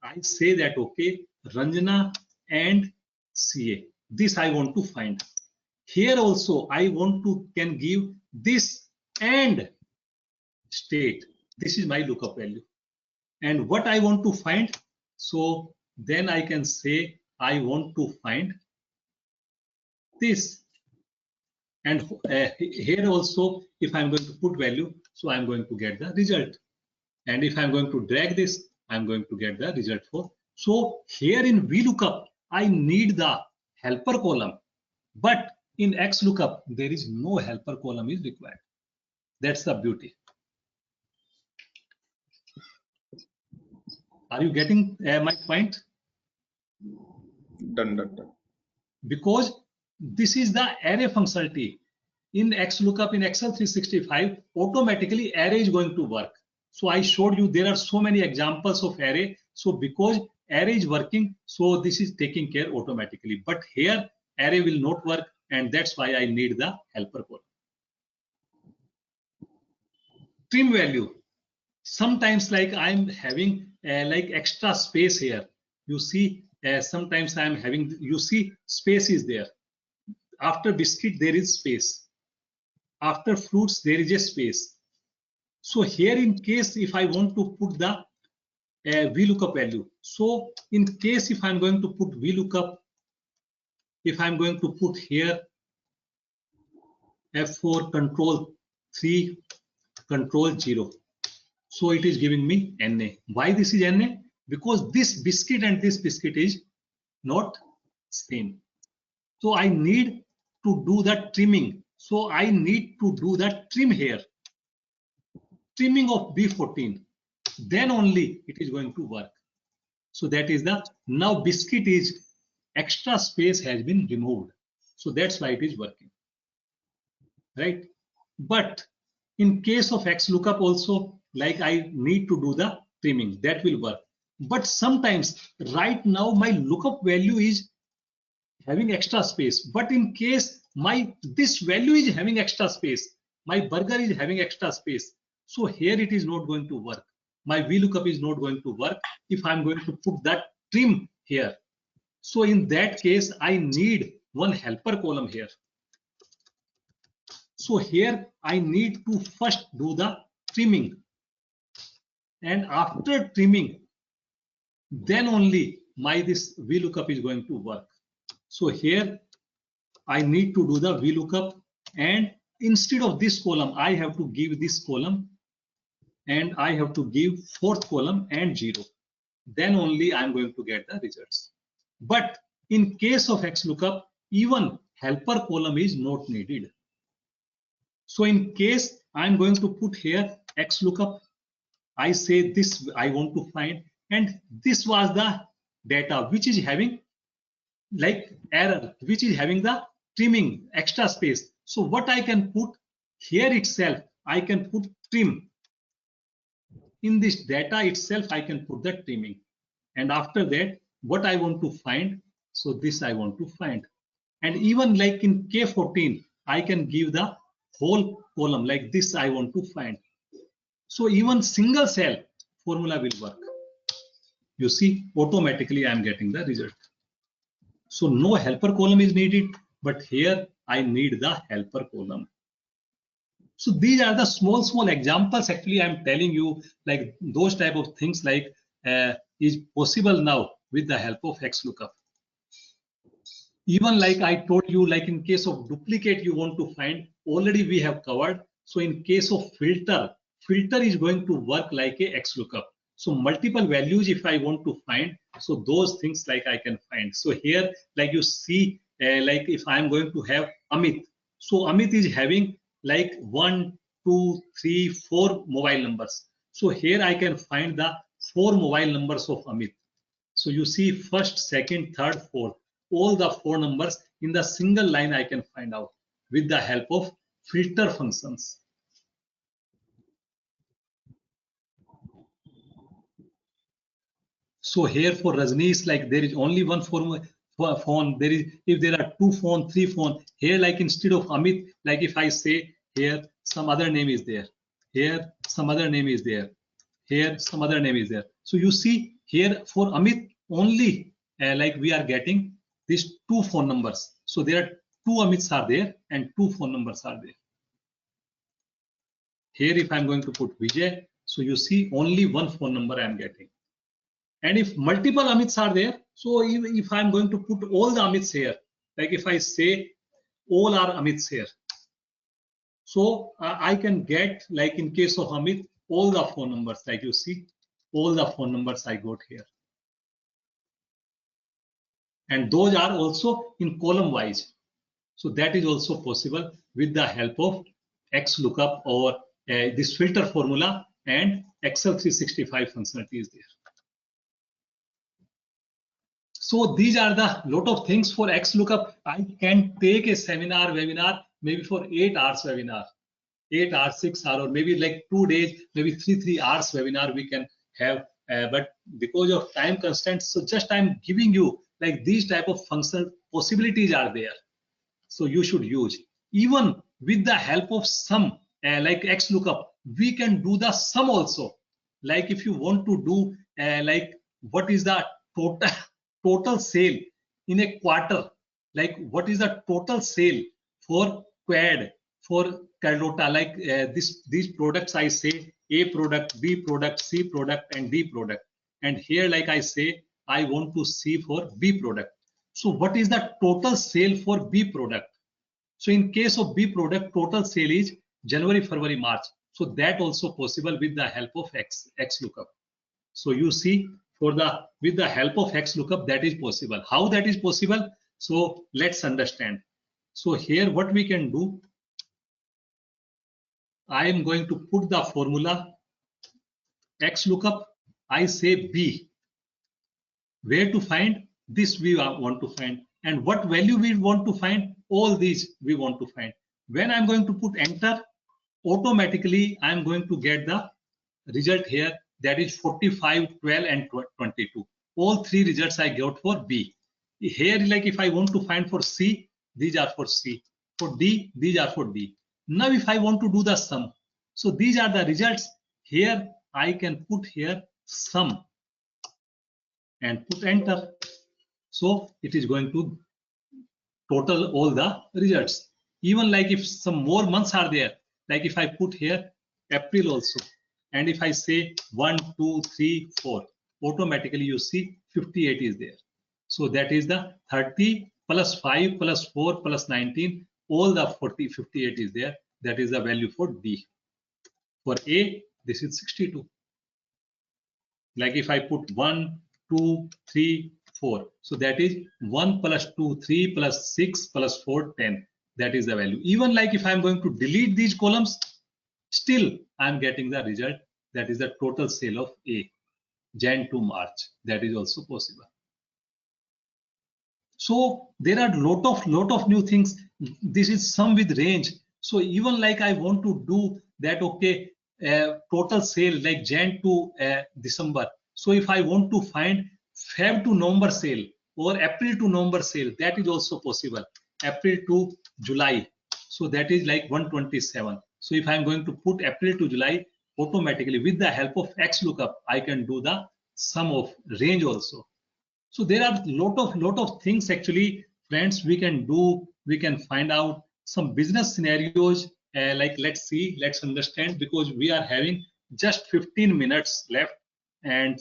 I say that, okay, Ranjana and CA. This I want to find. Here also I want to can give this and state. This is my lookup value. And what I want to find, so then I can say I want to find this. And here also, if I'm going to put value, so I'm going to get the result. And if I'm going to drag this, I'm going to get the result for. So here in VLOOKUP, I need the helper column, but in XLOOKUP, there is no helper column is required. That's the beauty. Are you getting my point? Done. Because this is the array functionality. In XLOOKUP, in Excel 365, automatically array is going to work. So I showed you there are so many examples of array. So because array is working, so this is taking care automatically. But here array will not work, and that's why I need the helper column. Trim value. Sometimes like I'm having like extra space here. You see, sometimes I'm having, you see space is there. After biscuit, there is space. After fruits, there is a space. So here in case if I want to put the VLOOKUP value. So in case if I'm going to put VLOOKUP, if I'm going to put here F4 control 3 control 0. So it is giving me NA. Why this is NA? Because this biscuit and this biscuit is not same. So I need to do the trimming. So I need to do the trim here. Trimming of B14. then only it is going to work. So that is the, now biscuit is extra space has been removed. So that's why it is working, right? But in case of XLOOKUP also, like I need to do the trimming, that will work. But sometimes right now my lookup value is having extra space. But in case this value is having extra space, my burger is having extra space. So here it is not going to work. My VLOOKUP is not going to work if I'm going to put that trim here. So in that case, I need one helper column here. So here I need to first do the trimming. And after trimming, then only this VLOOKUP is going to work. So here I need to do the VLOOKUP, and instead of this column, I have to give this column, and I have to give fourth column and 0. Then only I'm going to get the results. But in case of XLOOKUP, even helper column is not needed. So in case I'm going to put here XLOOKUP, I say this I want to find, and this was the data which is having like error, which is having the trimming extra space. So what I can put here itself, I can put trim. In this data itself, I can put the trimming. And after that, what I want to find, so this I want to find. And even like in K14, I can give the whole column, like this I want to find. So even single cell formula will work. You see, automatically I am getting the result. So no helper column is needed, but here I need the helper column. So these are the small examples. Actually, I'm telling you, like those type of things like is possible now with the help of XLOOKUP. Even like I told you, like in case of duplicate you want to find, already we have covered. So in case of filter is going to work like a XLOOKUP. So multiple values if I want to find, so those things like I can find. So here, like you see, like if I'm going to have Amit, so Amit is having like 1, 2, 3, 4 mobile numbers. So here I can find the 4 mobile numbers of Amit. So you see first, second, third, fourth, all the 4 numbers in the single line I can find out with the help of filter functions. So here for Rajneesh, like there is only one phone. There is, if there are 2 phone, 3 phone, here like instead of Amit, like if I say here some other name is there, here some other name is there, here some other name is there. So you see here for Amit only like we are getting these 2 phone numbers. So there are 2 Amits are there and 2 phone numbers are there. Here if I'm going to put Vijay, so you see only 1 phone number I am getting. And if multiple Amits are there, so if I'm going to put all the Amits here, like if I say all are Amits here, so I can get, like in case of Amit, all the phone numbers, like you see, all the phone numbers I got here. And those are also in column wise. So that is also possible with the help of XLOOKUP or this filter formula, and Excel 365 functionality is there. So these are the lot of things for XLOOKUP. I can take a webinar, maybe for 8 hours webinar, 8 hours, 6 hours, or maybe like 2 days, maybe 3 hours webinar we can have. But because of time constraints, so just I'm giving you like these type of functional possibilities are there. So you should use. Even with the help of sum, like XLOOKUP, we can do the sum also. Like if you want to do like what is the total sale in a quarter, like what is the total sale for Quad, for Carlota, like these products I say A product, B product, C product and D product. And here like I say I want to see for B product. So what is the total sale for B product? So in case of B product, total sale is January, February, March. So that also possible with the help of XLOOKUP. So you see, with the help of XLOOKUP, that is possible. How that is possible? So let's understand. So here what we can do, I am going to put the formula X lookup, I say B. Where to find? This we want to find. And what value we want to find? All these we want to find. When I'm going to put enter, automatically I'm going to get the result here, that is 45, 12 and 22. All three results I got for B. Here, like if I want to find for C, these are for C. For D, these are for D. Now if I want to do the sum, so these are the results. Here I can put here sum and put enter. So it is going to total all the results. Even like if some more months are there, like if I put here April also, and if I say 1, 2, 3, 4, automatically you see 58 is there. So that is the 30 plus 5 plus 4 plus 19, all the 58 is there. That is the value for D. For A, this is 62. Like if I put 1, 2, 3, 4. So that is 1 plus 2, 3 plus 6 plus 4, 10. That is the value. Even like if I'm going to delete these columns, still I'm getting the result. That is the total sale of A, Jan to March. That is also possible. So there are lot of new things. This is sum with range. So even like I want to do that, okay, total sale like Jan to December. So if I want to find Feb to November sale or April to November sale, that is also possible. April to July. So that is like 127. So if I'm going to put April to July, automatically with the help of X lookup, I can do the sum of range also. So there are lot of things actually, friends, we can do. We can find out some business scenarios. Like let's understand, because we are having just 15 minutes left, and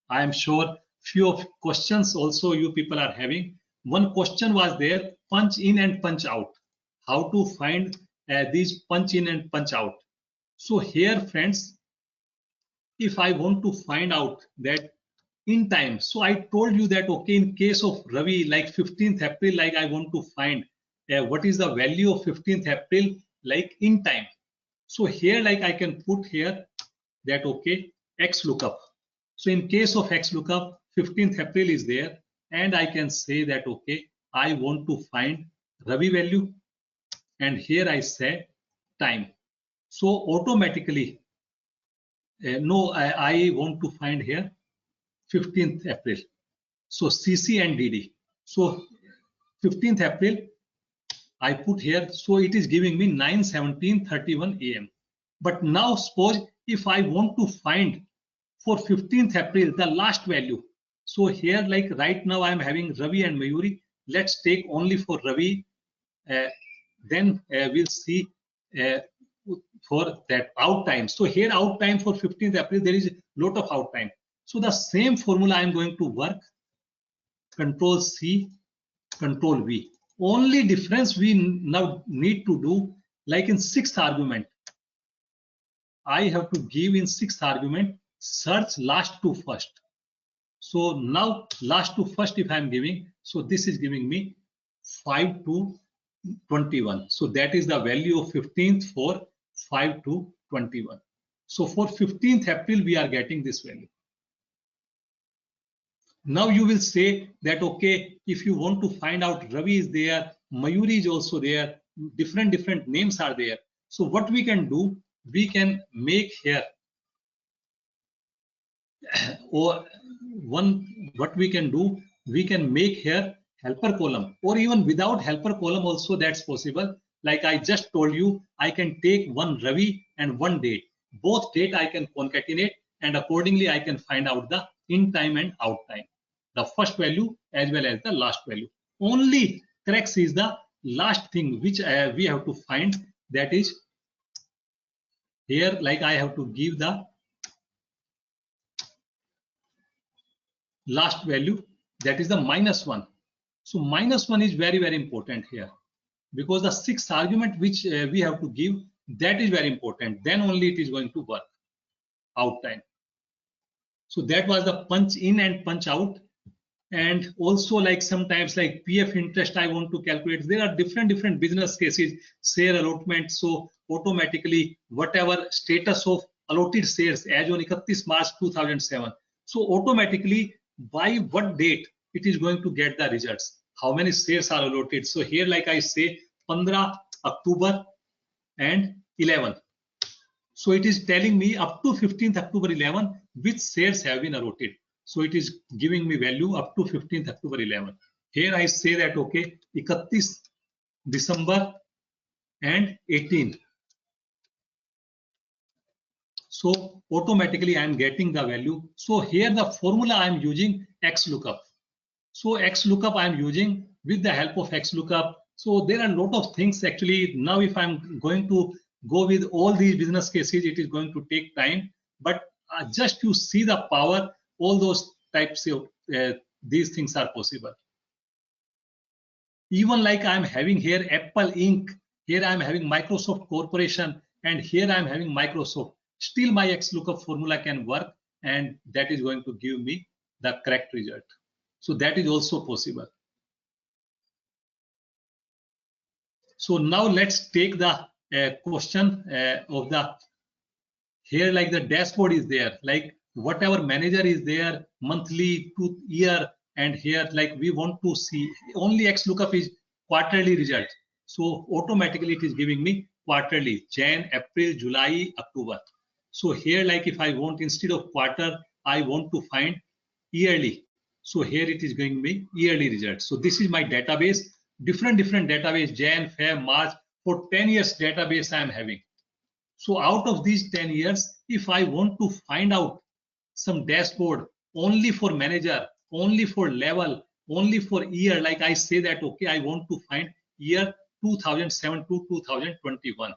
I am sure few of questions also you people are having. One question was there, punch in and punch out. How to find these punch in and punch out. So here, friends, if I want to find out that in time, so I told you that, okay, in case of Ravi, like 15th April, like I want to find what is the value of 15th April, like in time. So here, like I can put here that, okay, X lookup. So in case of X lookup, 15th April is there, and I can say that, okay, I want to find Ravi value, and here I say time. So automatically, I want to find here 15th April. So CC and DD. So 15th April, I put here. So it is giving me 9:17:31 AM. But now suppose if I want to find for 15th April, the last value. So here, like right now, I'm having Ravi and Mayuri. Let's take only for Ravi. Then we'll see for that out time. So here out time for 15th April, there is a lot of out time. So the same formula I'm going to work, Control C, Control V. Only difference we now need to do, like in 6th argument, I have to give in 6th argument, search last to first. So now last to first if I'm giving, so this is giving me 5 to 21. So that is the value of 15th for 5 to 21. So for 15th April, we are getting this value. Now you will say that, okay, if you want to find out Ravi is there, Mayuri is also there, different names are there. So what we can do, we can make here or what we can do, we can make here helper column, or even without helper column also that's possible. Like I just told you, I can take one Ravi and one date. Both date I can concatenate, and accordingly I can find out the in time and out time, the first value as well as the last value. Only crux is the last thing which we have to find, that is here, like I have to give the last value, that is the -1. So -1 is very important here, because the 6th argument which we have to give, that is very important. Then only it is going to work out time. So that was the punch in and punch out. And also, like sometimes like PF interest I want to calculate. There are different business cases, share allotment. So automatically whatever status of allotted shares as on 31 March 2007. So automatically by what date it is going to get the results, how many shares are allotted. So here like I say 15 October and 11. So it is telling me up to 15th October 11 which shares have been allotted. So it is giving me value up to 15th October 11. Here I say that okay 31 December and 18. So automatically I am getting the value. So here the formula I am using XLOOKUP. So XLOOKUP I am using with the help of XLOOKUP. So there are a lot of things actually. Now if I'm going to go with all these business cases, it is going to take time. But just to see the power, all those types of these things are possible. Even like I'm having here Apple Inc. Here I'm having Microsoft Corporation, and here I'm having Microsoft. Still my XLOOKUP formula can work, and that is going to give me the correct result. So that is also possible. So now let's take the question of the, here like the dashboard is there, like whatever manager is there, monthly to year, and here like we want to see only XLOOKUP is quarterly result. So automatically it is giving me quarterly, Jan, April, July, October. So here like if I want instead of quarter, I want to find yearly. So here it is giving me yearly results. So this is my database, different database, Jan, Feb, March, for 10 years database I am having. So out of these 10 years, if I want to find out some dashboard only for manager, only for level, only for year, like I say that, okay, I want to find year 2007 to 2021.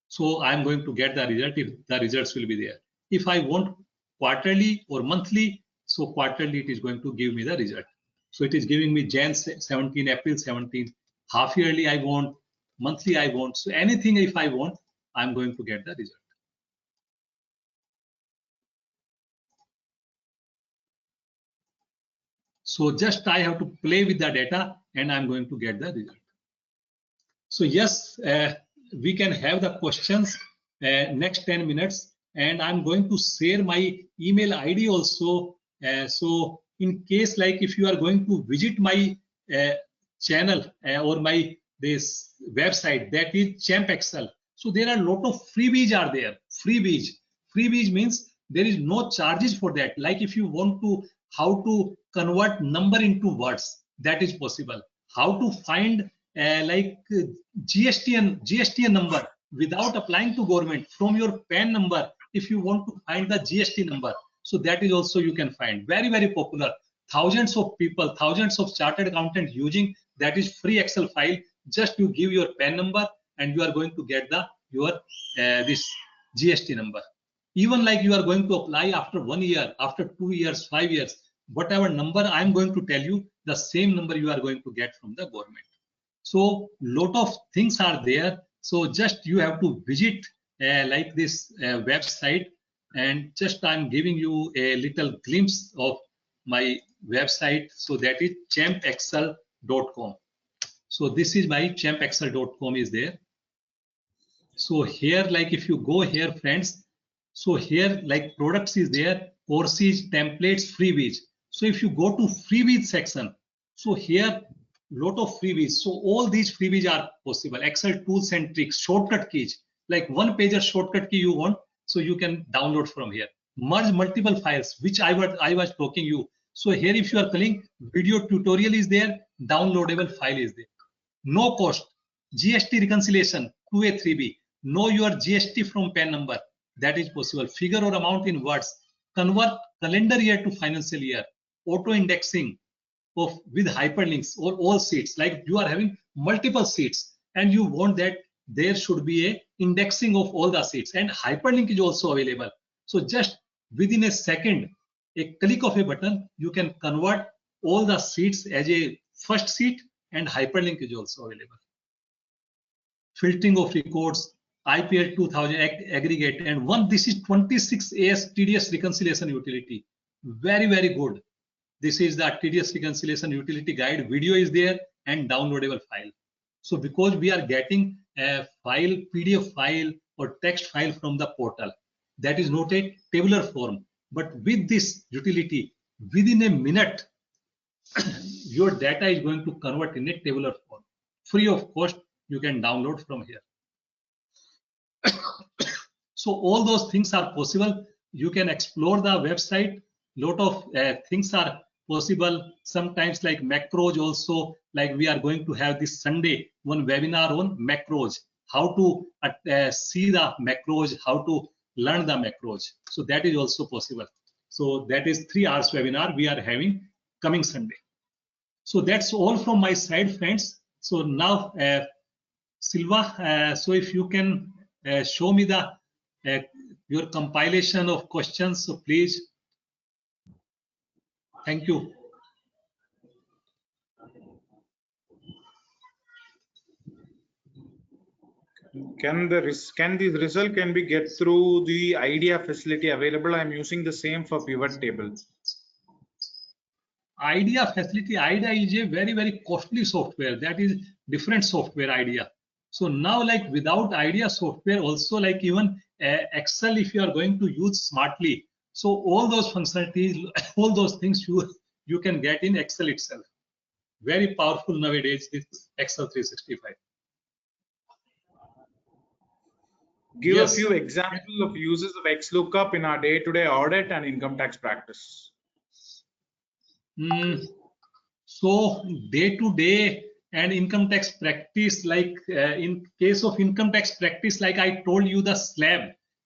So I'm going to get the result if the results will be there. If I want quarterly or monthly, so quarterly it is going to give me the result. So it is giving me Jan 17, April 17, half yearly I want, monthly I want. So anything if I want, I'm going to get the result. So just I have to play with the data and I'm going to get the result. So yes, we can have the questions next 10 minutes, and I'm going to share my email ID also. So in case like if you are going to visit my channel or my this website, that is Champ Excel. So there are a lot of freebies are there. Freebies means there is no charges for that. Like if you want to how to convert number into words, that is possible. How to find like GSTN number without applying to government from your PAN number. If you want to find the GST number, so that is also you can find. Very popular. Thousands of people, thousands of chartered accountants using that is free Excel file. Just you give your PAN number and you are going to get the your this GST number. Even like you are going to apply after 1 year, after 2 years, 5 years, whatever number I am going to tell you, the same number you are going to get from the government. So lot of things are there. So just you have to visit like this website, and just I'm giving you a little glimpse of my website. So that is champexcel.com. So this is my champexcel.com is there. So here like if you go here friends, so here like products is there, courses, templates, freebies. So if you go to freebies section, so here lot of freebies. So all these freebies are possible. Excel tools and tricks, shortcut keys, like one pager shortcut key you want, so you can download from here. Merge multiple files, which I was talking you. So here if you are calling video tutorial is there, downloadable file is there. No cost, GST reconciliation 2A 3B, know your GST from PAN number, that is possible. Figure or amount in words, convert calendar year to financial year, auto indexing of with hyperlinks or all sheets, like you are having multiple sheets and you want that there should be a indexing of all the sheets, and hyperlink is also available. So just within a second, a click of a button, you can convert all the sheets as a first sheet, and hyperlink is also available. Filtering of records, IPL 2000 aggregate, and this is 26 AS TDS reconciliation utility. Very good. This is the TDS reconciliation utility guide. Video is there and downloadable file. So because we are getting a file, PDF file or text file from the portal, that is not a tabular form. But with this utility, within a minute, your data is going to convert in a tabular form. Free of cost, you can download from here. So all those things are possible. You can explore the website. Lot of things are possible. Sometimes like macros also, like we are going to have this Sunday one webinar on macros, how to see the macros, how to learn the macros. So that is also possible. So that is 3 hours webinar we are having coming Sunday. So that's all from my side, friends. So now, Silva, so if you can show me the your compilation of questions, so please. Thank you. Can this result can be get through the IDEA facility available? I'm using the same for pivot table. IDEA facility, IDEA is a very, very costly software. That is different software, IDEA. So now, like without IDEA software, also like even Excel, if you are going to use smartly, so all those functionalities, all those things you can get in Excel itself. Very powerful nowadays, this Excel 365. Give Yes. a few examples of uses of XLOOKUP in our day-to-day audit and income tax practice. So day-to-day and income tax practice, like in case of income tax practice, like I told you, the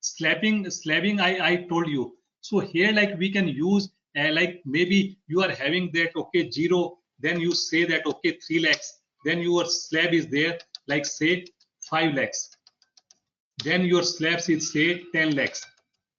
slabbing I told you. So here, like we can use like maybe you are having that, okay, 0, then you say that, okay, 3 lakhs, then your slab is there, like say 5 lakhs, then your slabs is say 10 lakhs,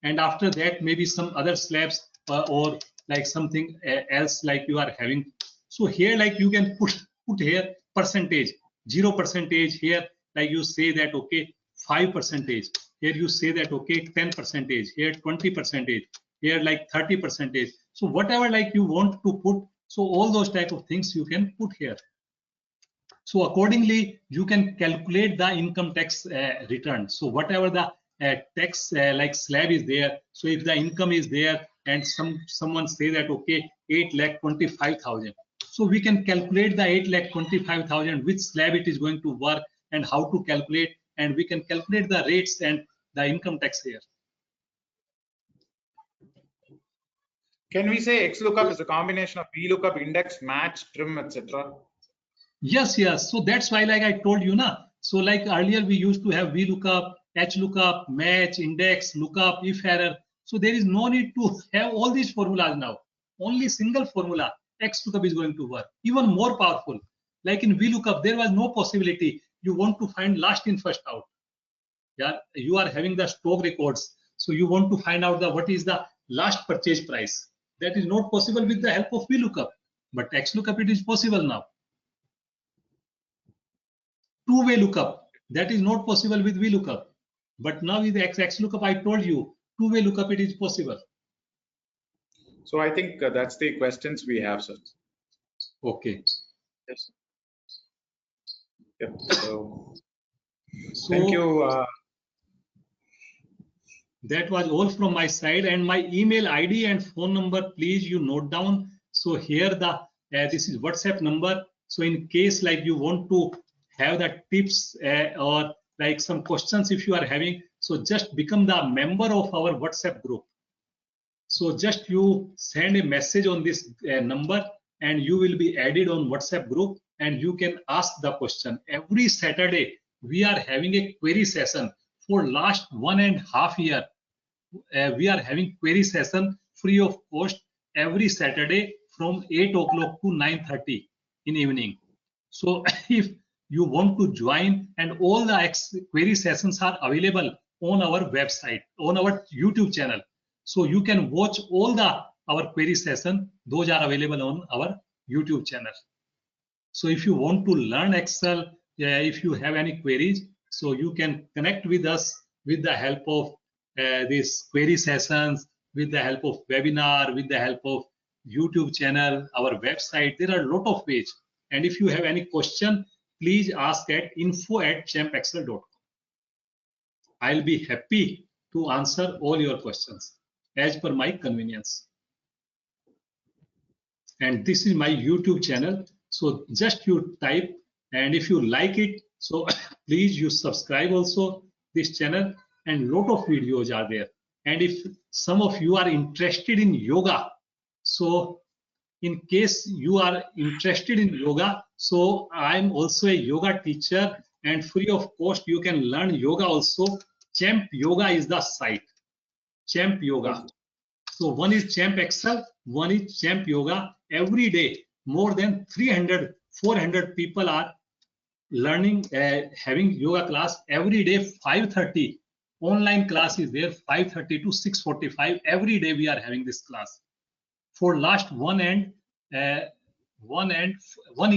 and after that maybe some other slabs or like something else like you are having. So here, like you can put here percentage, 0% here, like you say that, okay, 5%, here you say that, okay, 10%, here 20%, here like 30%. So whatever like you want to put, so all those type of things you can put here. So accordingly, you can calculate the income tax return. So whatever the tax like slab is there, so if the income is there and someone say that, okay, 8,25,000, so we can calculate the 8,25,000, which slab it is going to work and how to calculate, and we can calculate the rates and the income tax here. Can we say XLOOKUP is a combination of VLOOKUP, index, match, trim, etc.? Yes, yes. So that's why, like I told you, so like earlier we used to have VLOOKUP, HLOOKUP, match, index, lookup, if error. So there is no need to have all these formulas now. Only single formula, XLOOKUP is going to work. Even more powerful. Like in VLOOKUP, there was no possibility. You want to find last in, first out. Yeah, you are having the stock records. So you want to find out what is the last purchase price. That is not possible with the help of VLOOKUP. But XLOOKUP, it is possible now. Two-way lookup, that is not possible with VLOOKUP. But now with XLOOKUP, I told you, two-way lookup, it is possible. So I think that's the questions we have, sir. Okay. Yes. Yep. So thank you. That was all from my side, and my email ID and phone number, please you note down. So here the this is WhatsApp number. So in case like you want to have the tips or like some questions if you are having, so just become the member of our WhatsApp group. So just you send a message on this number and you will be added on WhatsApp group, and you can ask the question. Every Saturday we are having a query session. For last 1.5 years we are having query session free of cost every Saturday from 8 o'clock to 9:30 in evening. So if you want to join, and all the query sessions are available on our website, on our YouTube channel. So you can watch all our query session. Those are available on our YouTube channel. So if you want to learn Excel, if you have any queries, so you can connect with us with the help of these query sessions, with the help of webinar, with the help of YouTube channel, our website. There are a lot of ways. And if you have any question, please ask at info@champexcel.com. I'll be happy to answer all your questions as per my convenience. And this is my YouTube channel. So just you type, and if you like it, so please you subscribe also this channel, and lot of videos are there. And if some of you are interested in yoga, so in case you are interested in yoga, so I'm also a yoga teacher, and free of cost you can learn yoga also. Champ Yoga is the site. Champ Yoga. So one is Champ Excel, one is Champ Yoga. Every day, more than 300, 400 people are learning, having yoga class every day, 5:30. Online class is there, 5:30 to 6:45. Every day we are having this class. For last 1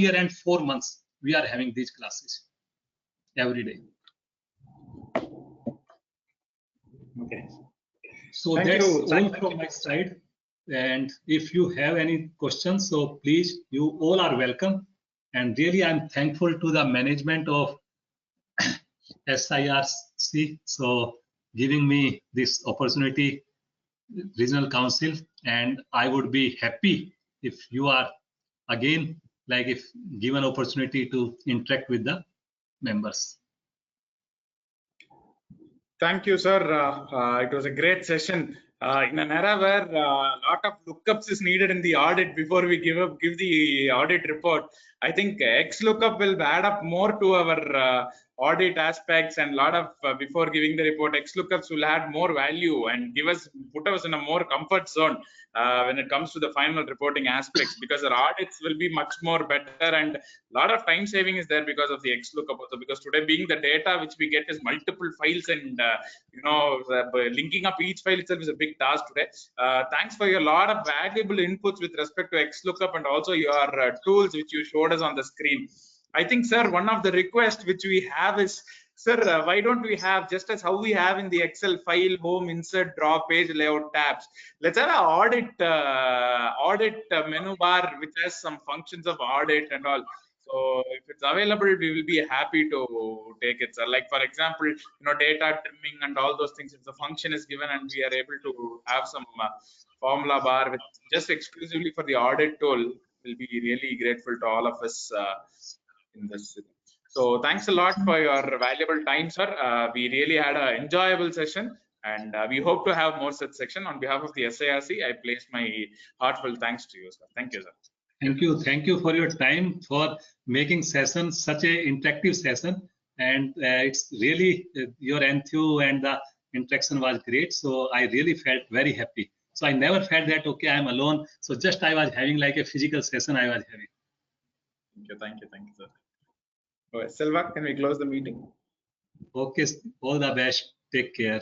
year and 4 months, we are having these classes every day. Okay. So Thank that's you. all from my side. And if you have any questions, so please, you all are welcome. And really, I'm thankful to the management of SIRC, so giving me this opportunity, regional council, and I would be happy if you are again, like if given opportunity to interact with the members. Thank you, sir. It was a great session. In an era where a lot of lookups is needed in the audit before we give the audit report, I think XLOOKUP will add up more to our audit aspects, and a lot of before giving the report, XLOOKUPs will add more value and put us in a more comfort zone when it comes to the final reporting aspects, because our audits will be much more better, and a lot of time saving is there because of the XLOOKUP also, because today being the data which we get is multiple files, and linking up each file itself is a big task today. Thanks for your lot of valuable inputs with respect to XLOOKUP, and also your tools which you showed us on the screen. I think, sir, one of the requests which we have is, sir, why don't we have, just as how we have in the Excel file, home, insert, draw, page layout tabs, let's have an audit menu bar which has some functions of audit and all. So if it's available, we will be happy to take it, sir. Like for example, data trimming and all those things. If the function is given and we are able to have some formula bar with just exclusively for the audit tool, we'll be really grateful to all of us in this. So thanks a lot for your valuable time, sir. We really had an enjoyable session, and we hope to have more such session. On behalf of the SIRC, I place my heartfelt thanks to you, sir. Thank you, sir. Thank you for your time, for making session such a interactive session, and it's really your enthusiasm and the interaction was great. So I really felt very happy. So I never felt that okay, I'm alone. So just I was having like a physical session I was having. Thank you, sir. Okay, Selva, can we close the meeting? Okay, all the best. Take care.